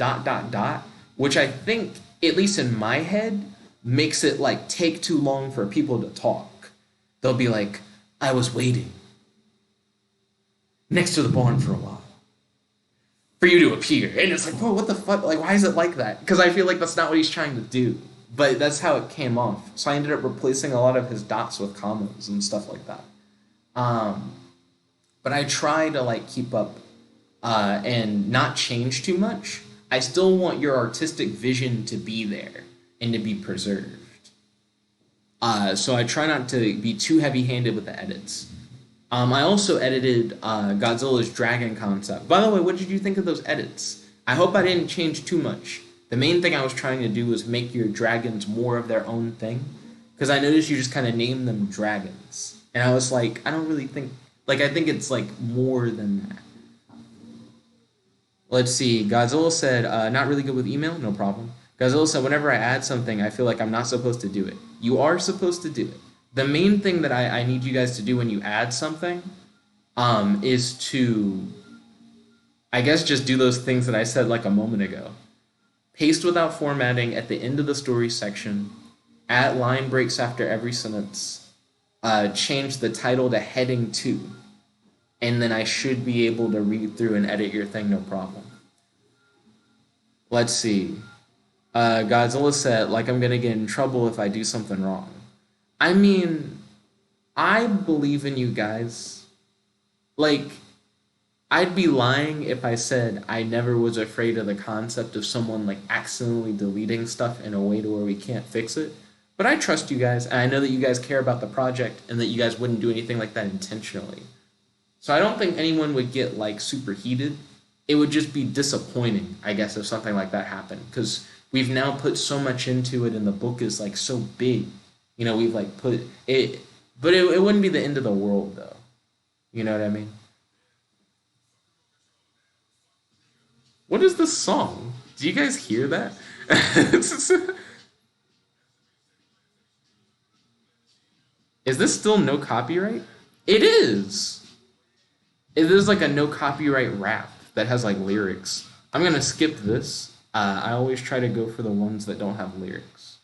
which I think, at least in my head, makes it like take too long for people to talk. They'll be like, I was waiting next to the barn for a while for you to appear. And it's like, whoa, what the fuck? Like, why is it like that? Because I feel like that's not what he's trying to do. But that's how it came off. So I ended up replacing a lot of his dots with commas and stuff like that. But I try to like keep up and not change too much. I still want your artistic vision to be there and to be preserved. So I try not to be too heavy-handed with the edits. I also edited Godzilla's dragon concept. By the way, what did you think of those edits? I hope I didn't change too much. The main thing I was trying to do was make your dragons more of their own thing. Because I noticed you just kind of named them dragons. And I was like, I don't really think... Like, I think it's, like, more than that. Let's see. Godzilla said, not really good with email? No problem. Godzilla said, whenever I add something, I feel like I'm not supposed to do it. You are supposed to do it. The main thing that I need you guys to do when you add something is to, I guess, just do those things that I said, like, a moment ago. Paste without formatting at the end of the story section. Add line breaks after every sentence. Change the title to heading 2, and then I should be able to read through and edit your thing, no problem. Let's see. Godzilla said, like I'm gonna get in trouble if I do something wrong. I mean, I believe in you guys. Like, I'd be lying if I said I never was afraid of the concept of someone like accidentally deleting stuff in a way to where we can't fix it. But I trust you guys, and I know that you guys care about the project and that you guys wouldn't do anything like that intentionally. So I don't think anyone would get, like, super heated. It would just be disappointing, I guess, if something like that happened. Because we've now put so much into it, and the book is, like, so big. You know, we've, like, put it... But it wouldn't be the end of the world, though. You know what I mean? What is this song? Do you guys hear that? Is this still no copyright? It is. It is like a no copyright rap that has like lyrics. I'm gonna skip this. I always try to go for the ones that don't have lyrics.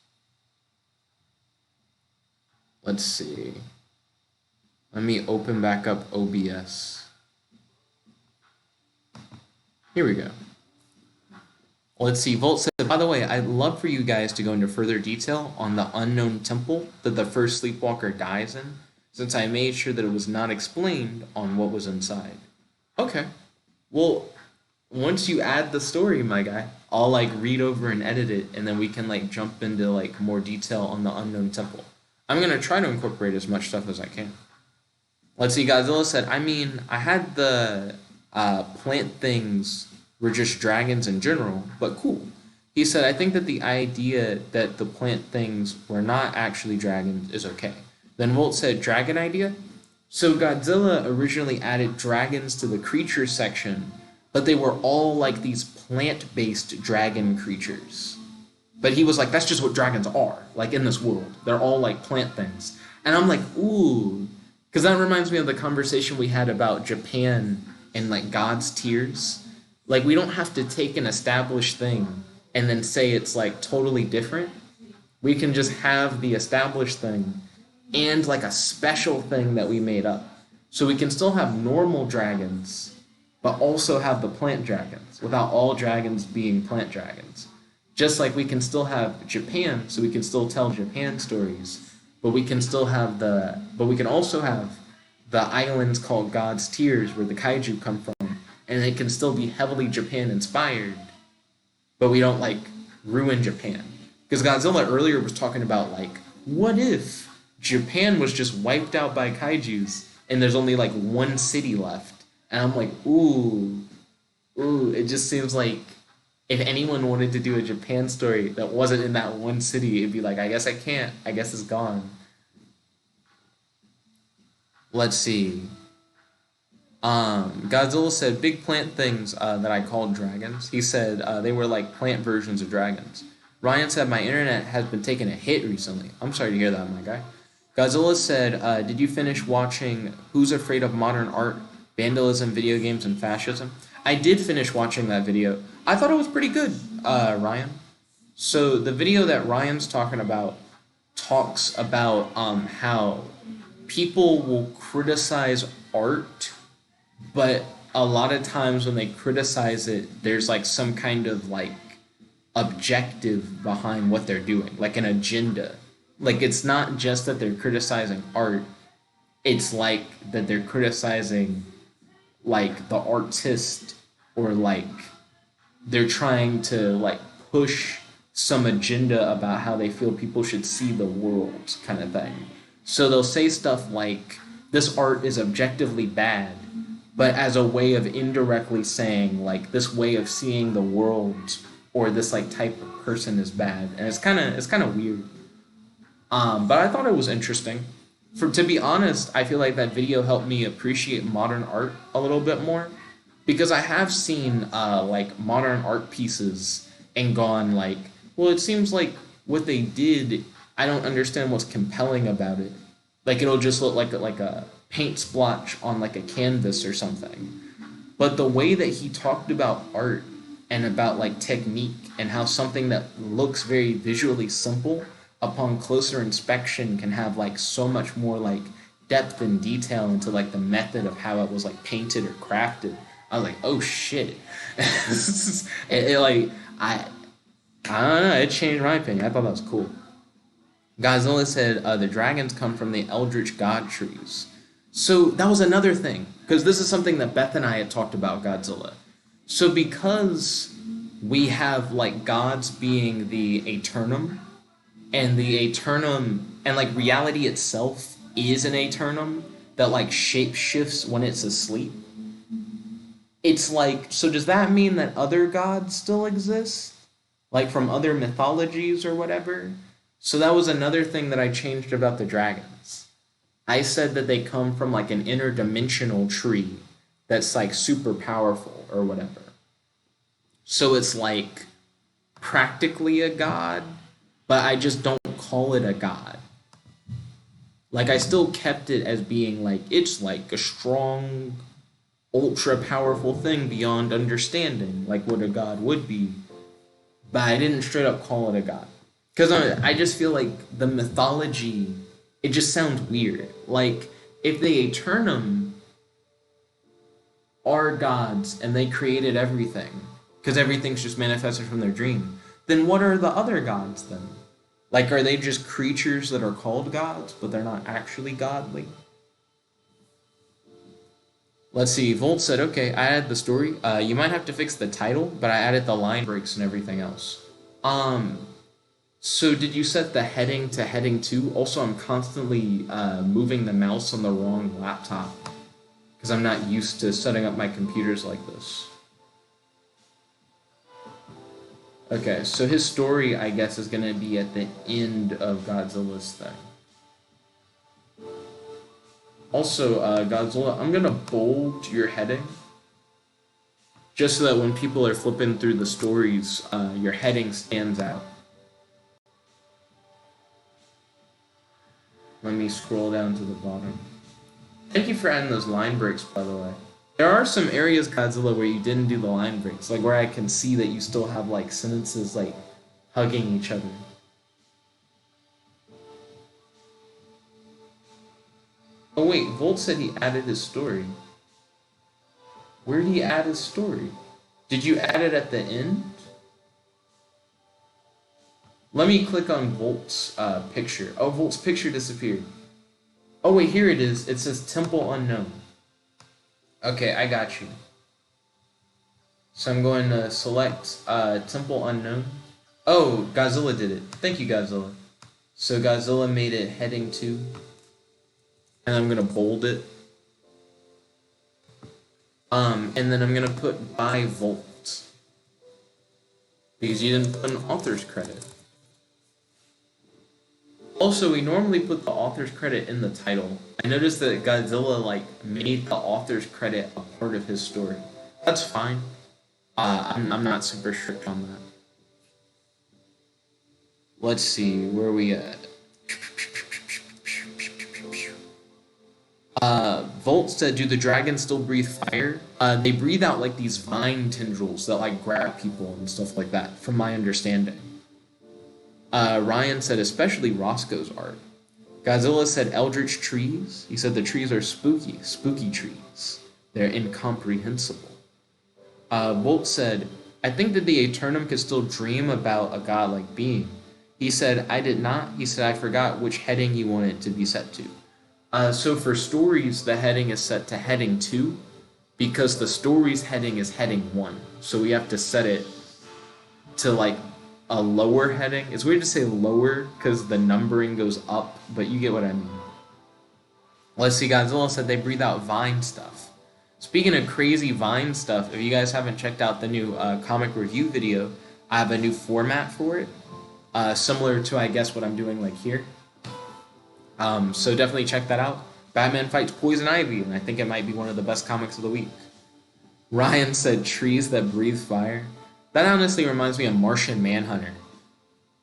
Let's see. Let me open back up OBS. Here we go. Let's see. Volt said, by the way, I'd love for you guys to go into further detail on the unknown temple that the first sleepwalker dies in, since I made sure that it was not explained on what was inside. Okay. Well, once you add the story, my guy, I'll like read over and edit it, and then we can like jump into like more detail on the unknown temple. I'm going to try to incorporate as much stuff as I can. Let's see. Godzilla said, I mean, I had the plant things were just dragons in general, but cool. He said, I think that the idea that the plant things were not actually dragons is okay. Then Volt said, dragon idea? So Godzilla originally added dragons to the creature section, but they were all like these plant-based dragon creatures. But he was like, that's just what dragons are, like in this world. They're all like plant things. And I'm like, ooh, because that reminds me of the conversation we had about Japan and like God's tears. Like, we don't have to take an established thing and then say it's like totally different. We can just have the established thing and like a special thing that we made up. So we can still have normal dragons, but also have the plant dragons without all dragons being plant dragons. Just like we can still have Japan, so we can still tell Japan stories, but we can still have but we can also have the islands called God's Tears where the kaiju come from, and they can still be heavily Japan inspired, but we don't like ruin Japan. Because Godzilla earlier was talking about like, what if Japan was just wiped out by kaijus and there's only like one city left? And I'm like, ooh, it just seems like if anyone wanted to do a Japan story that wasn't in that one city, it'd be like, I guess I can't. I guess it's gone. Let's see. Godzilla said big plant things that I called dragons. He said they were like plant versions of dragons. Ryan said my internet has been taking a hit recently. I'm sorry to hear that, my guy. Godzilla said, did you finish watching Who's Afraid of Modern Art, Vandalism, Video Games, and Fascism? I did finish watching that video. I thought it was pretty good, Ryan. So the video that Ryan's talking about talks about how people will criticize art, but a lot of times when they criticize it, there's like some kind of like objective behind what they're doing, like an agenda. Like, it's not just that they're criticizing art, it's like that they're criticizing like the artist, or like they're trying to like push some agenda about how they feel people should see the world, kind of thing. So they'll say stuff like, this art is objectively bad, but as a way of indirectly saying like this way of seeing the world or this like type of person is bad. And it's kind of weird. But I thought it was interesting. To be honest, I feel like that video helped me appreciate modern art a little bit more, because I have seen like modern art pieces and gone like, well, it seems like what they did, I don't understand what's compelling about it. Like, it'll just look like a paint splotch on like a canvas or something. But the way that he talked about art and about like technique and how something that looks very visually simple upon closer inspection can have like so much more like depth and detail into like the method of how it was like painted or crafted. I was like, oh shit. I don't know, it changed my opinion. I thought that was cool. Godzilla said the dragons come from the Eldritch God trees. So that was another thing, because this is something that Beth and I had talked about Godzilla. So because we have like gods being the Eternum, and the Eternum, and like reality itself is an Eternum that like shape shifts when it's asleep. It's like, so does that mean that other gods still exist? Like from other mythologies or whatever? So that was another thing that I changed about the dragons. I said that they come from like an interdimensional tree that's like super powerful or whatever. So it's like practically a god, but I just don't call it a god. Like, I still kept it as being like, it's like a strong, ultra powerful thing beyond understanding, like what a god would be. But I didn't straight up call it a god. Because I just feel like the mythology, it just sounds weird. Like, if the Eternum are gods and they created everything, because everything's just manifested from their dream, then what are the other gods then? Like, are they just creatures that are called gods, but they're not actually godly? Let's see, Volt said, okay, I added the story. You might have to fix the title, but I added the line breaks and everything else. So did you set the heading to heading 2? Also, I'm constantly moving the mouse on the wrong laptop because I'm not used to setting up my computers like this. Okay, so his story, I guess, is going to be at the end of Godzilla's thing. Also, Godzilla, I'm going to bold your heading just so that when people are flipping through the stories, your heading stands out. Let me scroll down to the bottom. Thank you for adding those line breaks, by the way. There are some areas, Godzilla, where you didn't do the line breaks, like where I can see that you still have like sentences like hugging each other. Oh wait, Volt said he added his story. Where did he add his story? Did you add it at the end? Let me click on Volt's picture. Oh, Volt's picture disappeared. Oh wait, here it is. It says Temple Unknown. Okay, I got you. So I'm going to select Temple Unknown. Oh, Godzilla did it. Thank you, Godzilla. So Godzilla made it heading 2. And I'm going to bold it. And then I'm going to put by Volt. Because you didn't put an author's credit. Also, we normally put the author's credit in the title. I noticed that Godzilla, like, made the author's credit a part of his story. That's fine. I'm not super strict on that. Let's see, where are we at? Volt said, do the dragons still breathe fire? They breathe out like these vine tendrils that like grab people and stuff like that, from my understanding. Ryan said, especially Roscoe's art. Godzilla said, eldritch trees. He said the trees are spooky trees. They're incomprehensible. Volt said, I think that the Eternum could still dream about a godlike being. He said, I did not. He said, I forgot which heading you want it to be set to. So for stories, the heading is set to heading 2 because the story's heading is heading 1. So we have to set it to like a lower heading. It's weird to say lower because the numbering goes up, but you get what I mean. Let's see, Godzilla said they breathe out vine stuff. Speaking of crazy vine stuff, if you guys haven't checked out the new comic review video, I have a new format for it. Similar to, I guess, what I'm doing like here. So definitely check that out. Batman fights Poison Ivy, and I think it might be one of the best comics of the week. Ryan said trees that breathe fire. That honestly reminds me of Martian Manhunter.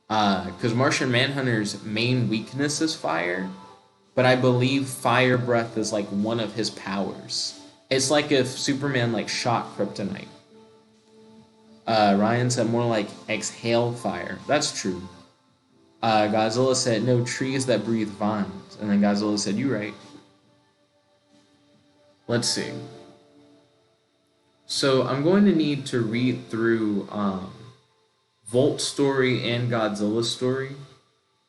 Because Martian Manhunter's main weakness is fire, but I believe fire breath is like one of his powers. It's like if Superman like shot kryptonite. Ryan said more like exhale fire. That's true. Godzilla said, no trees that breathe vines. And then Godzilla said, you're right. Let's see. So I'm going to need to read through Volt's story and Godzilla's story.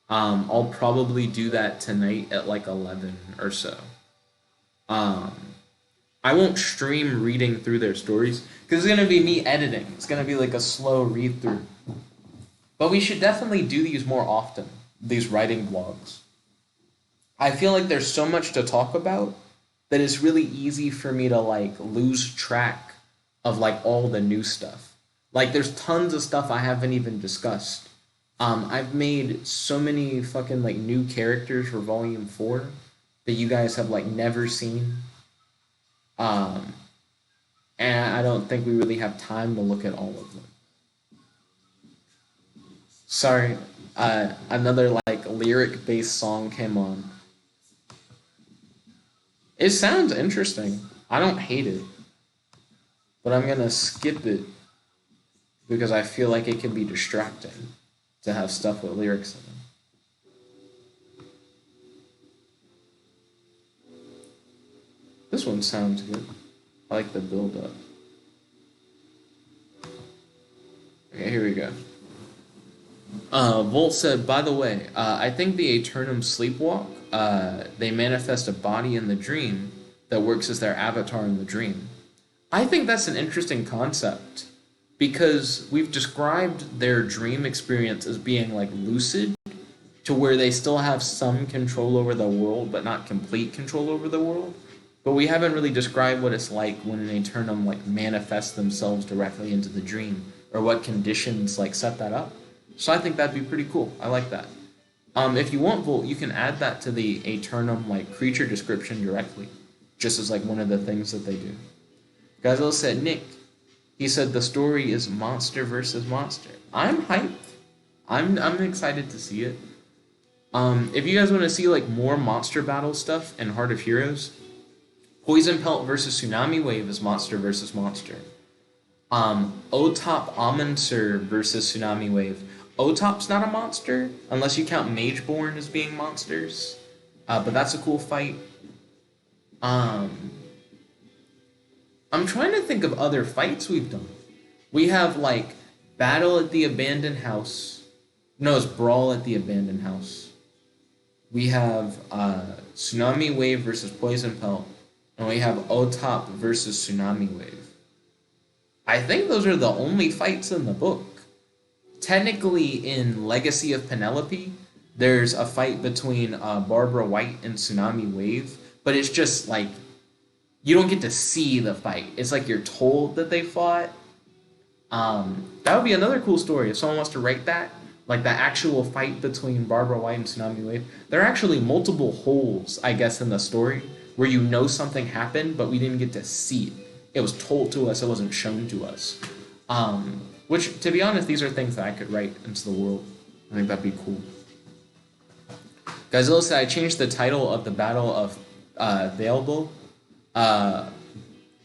I'll probably do that tonight at like 11 or so. I won't stream reading through their stories because it's going to be me editing. It's going to be like a slow read through. But we should definitely do these more often, these writing vlogs. I feel like there's so much to talk about that it's really easy for me to like lose track of like all the new stuff. Like there's tons of stuff I haven't even discussed. I've made so many fucking like new characters for Volume 4 that you guys have like never seen. And I don't think we really have time to look at all of them. Sorry, another like lyric-based song came on. It sounds interesting. I don't hate it, but I'm gonna skip it because I feel like it can be distracting to have stuff with lyrics in it. This one sounds good. I like the build up. Okay, here we go. Volt said, by the way, I think the Aeternum sleepwalk, they manifest a body in the dream that works as their avatar in the dream. I think that's an interesting concept because we've described their dream experience as being like lucid to where they still have some control over the world but not complete control over the world. But we haven't really described what it's like when an Aeternum like manifests themselves directly into the dream or what conditions like set that up. So I think that'd be pretty cool. I like that. If you want Volt, you can add that to the Aeternum like creature description directly, just as like one of the things that they do. Gazelle said, Nick, he said the story is monster versus monster. I'm hyped. I'm excited to see it. If you guys want to see like more monster battle stuff in Heart of Heroes, Poison Pelt versus Tsunami Wave is monster versus monster. Otop Amonser versus Tsunami Wave. Otop's not a monster, unless you count Mageborn as being monsters. But that's a cool fight. I'm trying to think of other fights we've done. We have, like, Battle at the Abandoned House. No, it's Brawl at the Abandoned House. We have Tsunami Wave versus Poison Pelt. And we have Otop versus Tsunami Wave. I think those are the only fights in the book. Technically, in Legacy of Penelope, there's a fight between Barbara White and Tsunami Wave, but it's just like, you don't get to see the fight. It's like you're told that they fought. That would be another cool story if someone wants to write that, like the actual fight between Barbara White and Tsunami Wave. There are actually multiple holes, I guess, in the story where you know something happened, but we didn't get to see it. It was told to us, it wasn't shown to us. Which, to be honest, these are things that I could write into the world. I think that'd be cool. Godzilla said, I changed the title of the Battle of Thalebul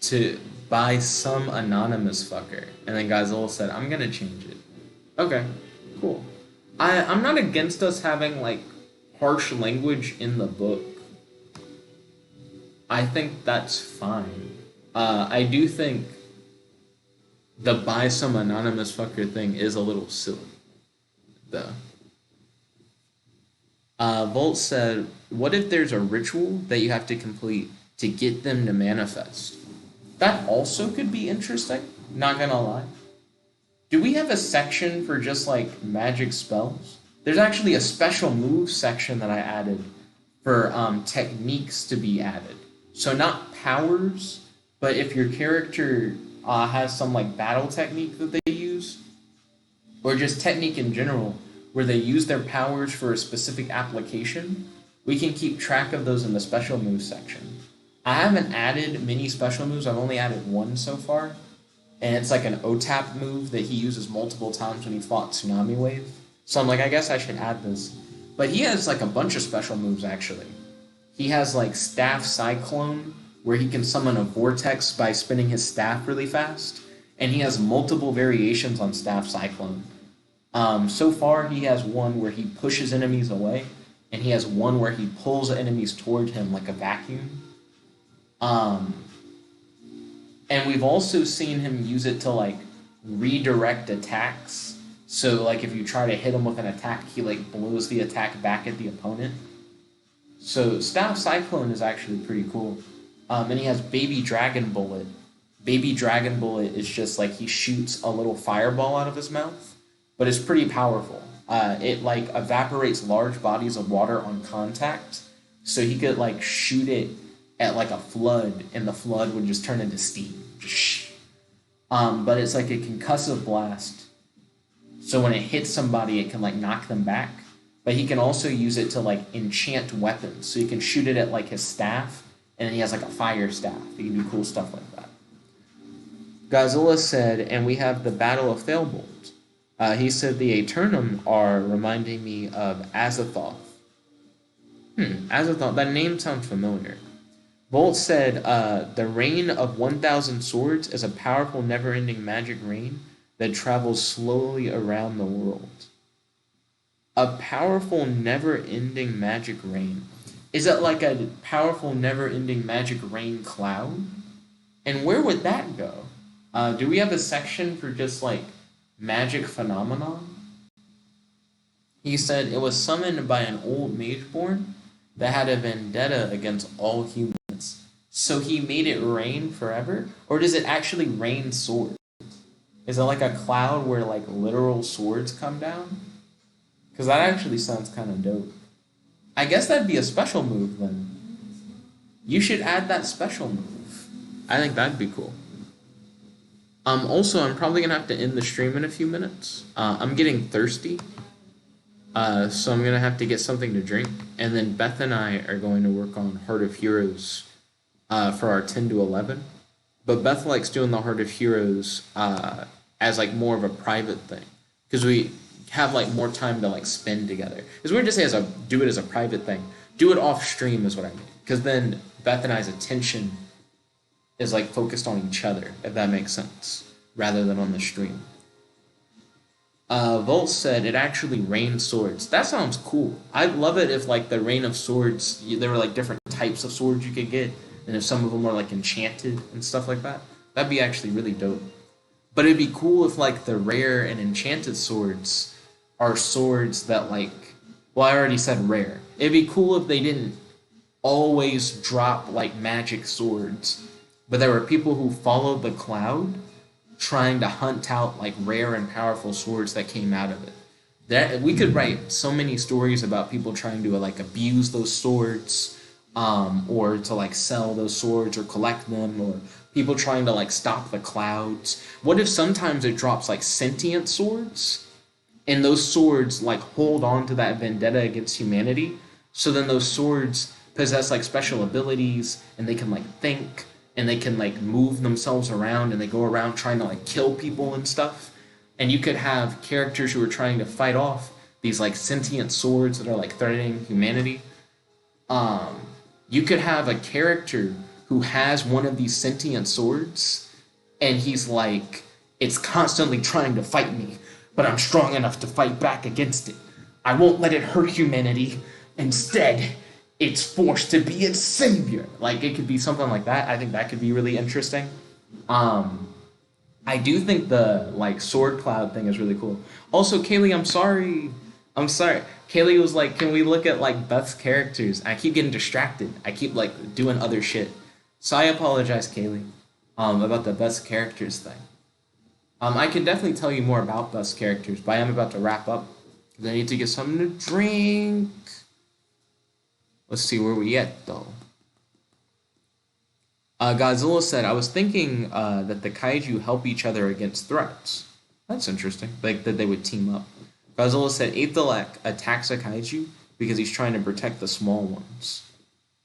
to By Some Anonymous Fucker. And then Godzilla said, I'm gonna change it. Okay, cool. I'm not against us having, like, harsh language in the book. I think that's fine. I do think the By Some Anonymous Fucker thing is a little silly, though. Volt said, what if there's a ritual that you have to complete to get them to manifest? That also could be interesting, not gonna lie. Do we have a section for just, like, magic spells? There's actually a special move section that I added for techniques to be added. So not powers, but if your character has some like battle technique that they use, or just technique in general, where they use their powers for a specific application, we can keep track of those in the special moves section. I haven't added many special moves, I've only added one so far, and it's like an OTAP move that he uses multiple times when he fought Tsunami Wave. So I'm like, I guess I should add this. But he has like a bunch of special moves actually. He has like Staff Cyclone, where he can summon a vortex by spinning his staff really fast. And he has multiple variations on Staff Cyclone. So far, he has one where he pushes enemies away, and he has one where he pulls enemies toward him like a vacuum. And we've also seen him use it to like redirect attacks. So like if you try to hit him with an attack, he like blows the attack back at the opponent. So Staff Cyclone is actually pretty cool. And he has Baby Dragon Bullet. Baby Dragon Bullet is just like he shoots a little fireball out of his mouth, but it's pretty powerful. It like evaporates large bodies of water on contact, so he could like shoot it at like a flood, and the flood would just turn into steam. But it's like a concussive blast, so when it hits somebody, it can like knock them back. But he can also use it to like enchant weapons, so he can shoot it at like his staff, and then he has like a fire staff. He can do cool stuff like that. Godzilla said, and we have the Battle of Thalebolt. He said the Aeternum are reminding me of Azathoth. Azathoth, that name sounds familiar. Volt said, the Rain of 1,000 Swords is a powerful, never-ending magic rain that travels slowly around the world. A powerful, never-ending magic rain. Is it like a powerful, never-ending magic rain cloud? And where would that go? Do we have a section for just, like, magic phenomenon? He said it was summoned by an old mageborn that had a vendetta against all humans. So he made it rain forever? Or does it actually rain swords? Is it like a cloud where, like, literal swords come down? Because that actually sounds kind of dope. I guess that'd be a special move, then. You should add that special move. I think that'd be cool. Also, I'm probably going to have to end the stream in a few minutes. I'm getting thirsty. So I'm going to have to get something to drink. And then Beth and I are going to work on Heart of Heroes for our 10 to 11. But Beth likes doing the Heart of Heroes as, like, more of a private thing. Because we have, like, more time to, like, spend together. It's weird to say do it as a private thing. Do it off stream is what I mean. Because then Beth and I's attention is, like, focused on each other, if that makes sense, rather than on the stream. Volt said it actually rained swords. That sounds cool. I'd love it if, like, the Rain of Swords, there were, like, different types of swords you could get, and if some of them were, like, enchanted and stuff like that. That'd be actually really dope. But it'd be cool if, like, the rare and enchanted swords are swords that, like, well, I already said rare. It'd be cool if they didn't always drop, like, magic swords, but there were people who followed the cloud trying to hunt out, like, rare and powerful swords that came out of it. That we could write so many stories about people trying to, like, abuse those swords, or to, like, sell those swords or collect them, or people trying to, like, stop the clouds. What if sometimes it drops, like, sentient swords, and those swords, like, hold on to that vendetta against humanity, so then those swords possess, like, special abilities, and they can, like, think, and they can, like, move themselves around, and they go around trying to, like, kill people and stuff. And you could have characters who are trying to fight off these, like, sentient swords that are, like, threatening humanity. You could have a character who has one of these sentient swords, and he's like, it's constantly trying to fight me, but I'm strong enough to fight back against it. I won't let it hurt humanity. Instead, it's forced to be its savior. Like, it could be something like that. I think that could be really interesting. I do think the, like, sword cloud thing is really cool. Also, Kaylee, I'm sorry. Kaylee was like, can we look at, like, Beth's characters? I keep getting distracted. I keep, like, doing other shit. So I apologize, Kaylee, about the Beth's characters thing. I can definitely tell you more about Beth's characters, but I am about to wrap up. I need to get something to drink. Let's see where we at, though. Godzilla said, I was thinking that the kaiju help each other against threats. That's interesting. Like, that they would team up. Godzilla said, Aethelak attacks a kaiju because he's trying to protect the small ones.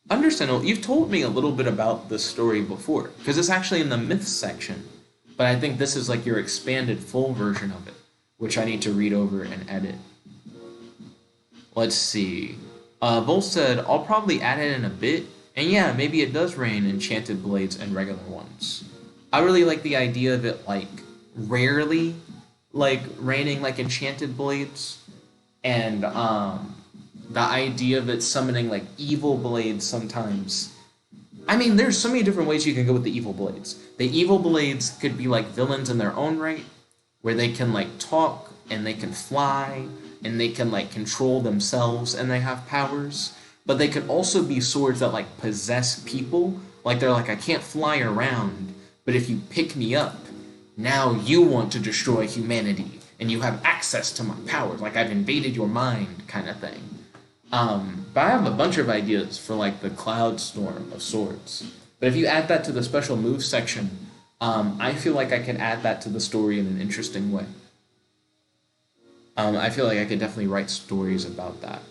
Understandable. You've told me a little bit about this story before, because it's actually in the myths section. But I think this is, like, your expanded full version of it, which I need to read over and edit. Let's see. Volt said, I'll probably add it in a bit, and yeah, maybe it does rain enchanted blades and regular ones. I really like the idea of it, like, rarely, like, raining, like, enchanted blades, and, the idea of it summoning, like, evil blades sometimes. I mean, there's so many different ways you can go with the evil blades. The evil blades could be, like, villains in their own right, where they can, like, talk, and they can fly, and they can, like, control themselves, and they have powers. But they could also be swords that, like, possess people. Like, they're like, I can't fly around, but if you pick me up, now you want to destroy humanity, and you have access to my powers, like, I've invaded your mind, kind of thing. But I have a bunch of ideas for, like, the cloud storm of swords. But if you add that to the special moves section, I feel like I can add that to the story in an interesting way. I feel like I could definitely write stories about that.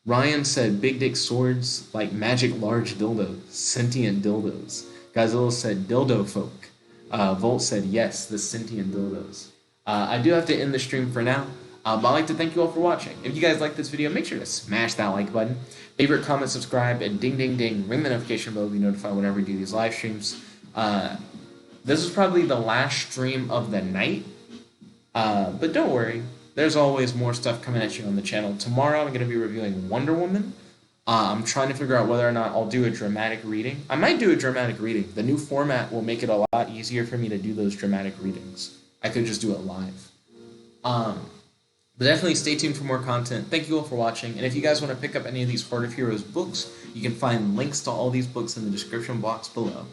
Ryan said, big dick swords, like magic large dildos, sentient dildos. Godzilla said, dildo folk. Volt said, yes, the sentient dildos. I do have to end the stream for now, but I'd like to thank you all for watching. If you guys like this video, make sure to smash that like button, favorite, comment, subscribe, and ding, ding, ding, ring the notification bell to be notified whenever we do these live streams. This is probably the last stream of the night, but don't worry. There's always more stuff coming at you on the channel. Tomorrow I'm going to be reviewing Wonder Woman. I'm trying to figure out whether or not I'll do a dramatic reading. I might do a dramatic reading. The new format will make it a lot easier for me to do those dramatic readings. I could just do it live. But definitely stay tuned for more content. Thank you all for watching. And if you guys want to pick up any of these Heart of Heroes books, you can find links to all these books in the description box below.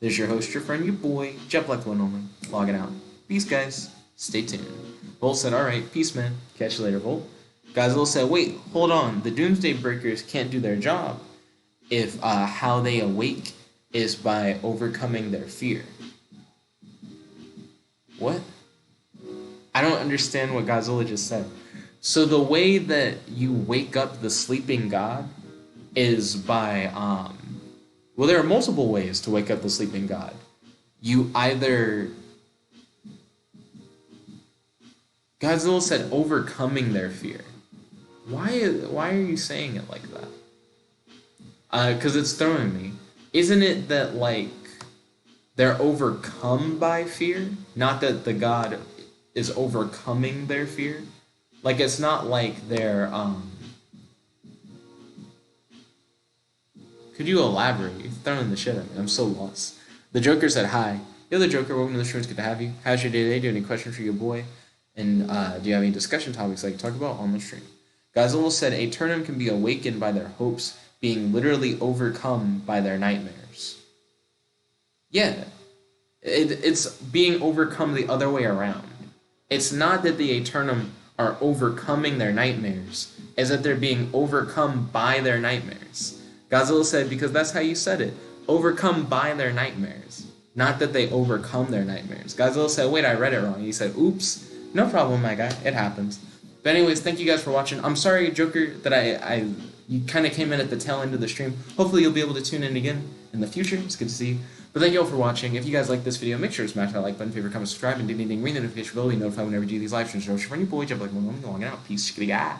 There's your host, your friend, your boy, Jet Black One Only, logging out. Peace, guys. Stay tuned. Volt said, alright, peace, man. Catch you later, Volt. Godzilla said, wait, hold on. The Doomsday Breakers can't do their job if how they awake is by overcoming their fear. What? I don't understand what Godzilla just said. So the way that you wake up the sleeping god is by, well, there are multiple ways to wake up the sleeping god. You either... Godzilla said overcoming their fear. Why are you saying it like that? Because it's throwing me. Isn't it that, like, they're overcome by fear? Not that the god is overcoming their fear? Like, it's not like they're, Could you elaborate? You're throwing the shit at me. I'm so lost. The Joker said hi. Yo, the Joker, welcome to the stream. It's good to have you. How's your day today? Do you have any questions for your boy? And do you have any discussion topics that you talk about on the stream? Godzilla said, a Turnham can be awakened by their hopes being literally overcome by their nightmares. Yeah, it's being overcome the other way around. It's not that the Eternum are overcoming their nightmares, it's that they're being overcome by their nightmares. Godzilla said, because that's how you said it, overcome by their nightmares, not that they overcome their nightmares. Godzilla said, wait, I read it wrong. He said, oops, no problem, my guy, it happens. But anyways, thank you guys for watching. I'm sorry, Joker, that you kind of came in at the tail end of the stream. Hopefully you'll be able to tune in again in the future. It's good to see you. But thank you all for watching. If you guys like this video, make sure to smash that like button, favorite, comment, subscribe, and ding, ding, ding, ring the notification bell to be notified whenever you do these live streams. Your friend, your boy, Jet Black One Only, logging out. Peace, guy.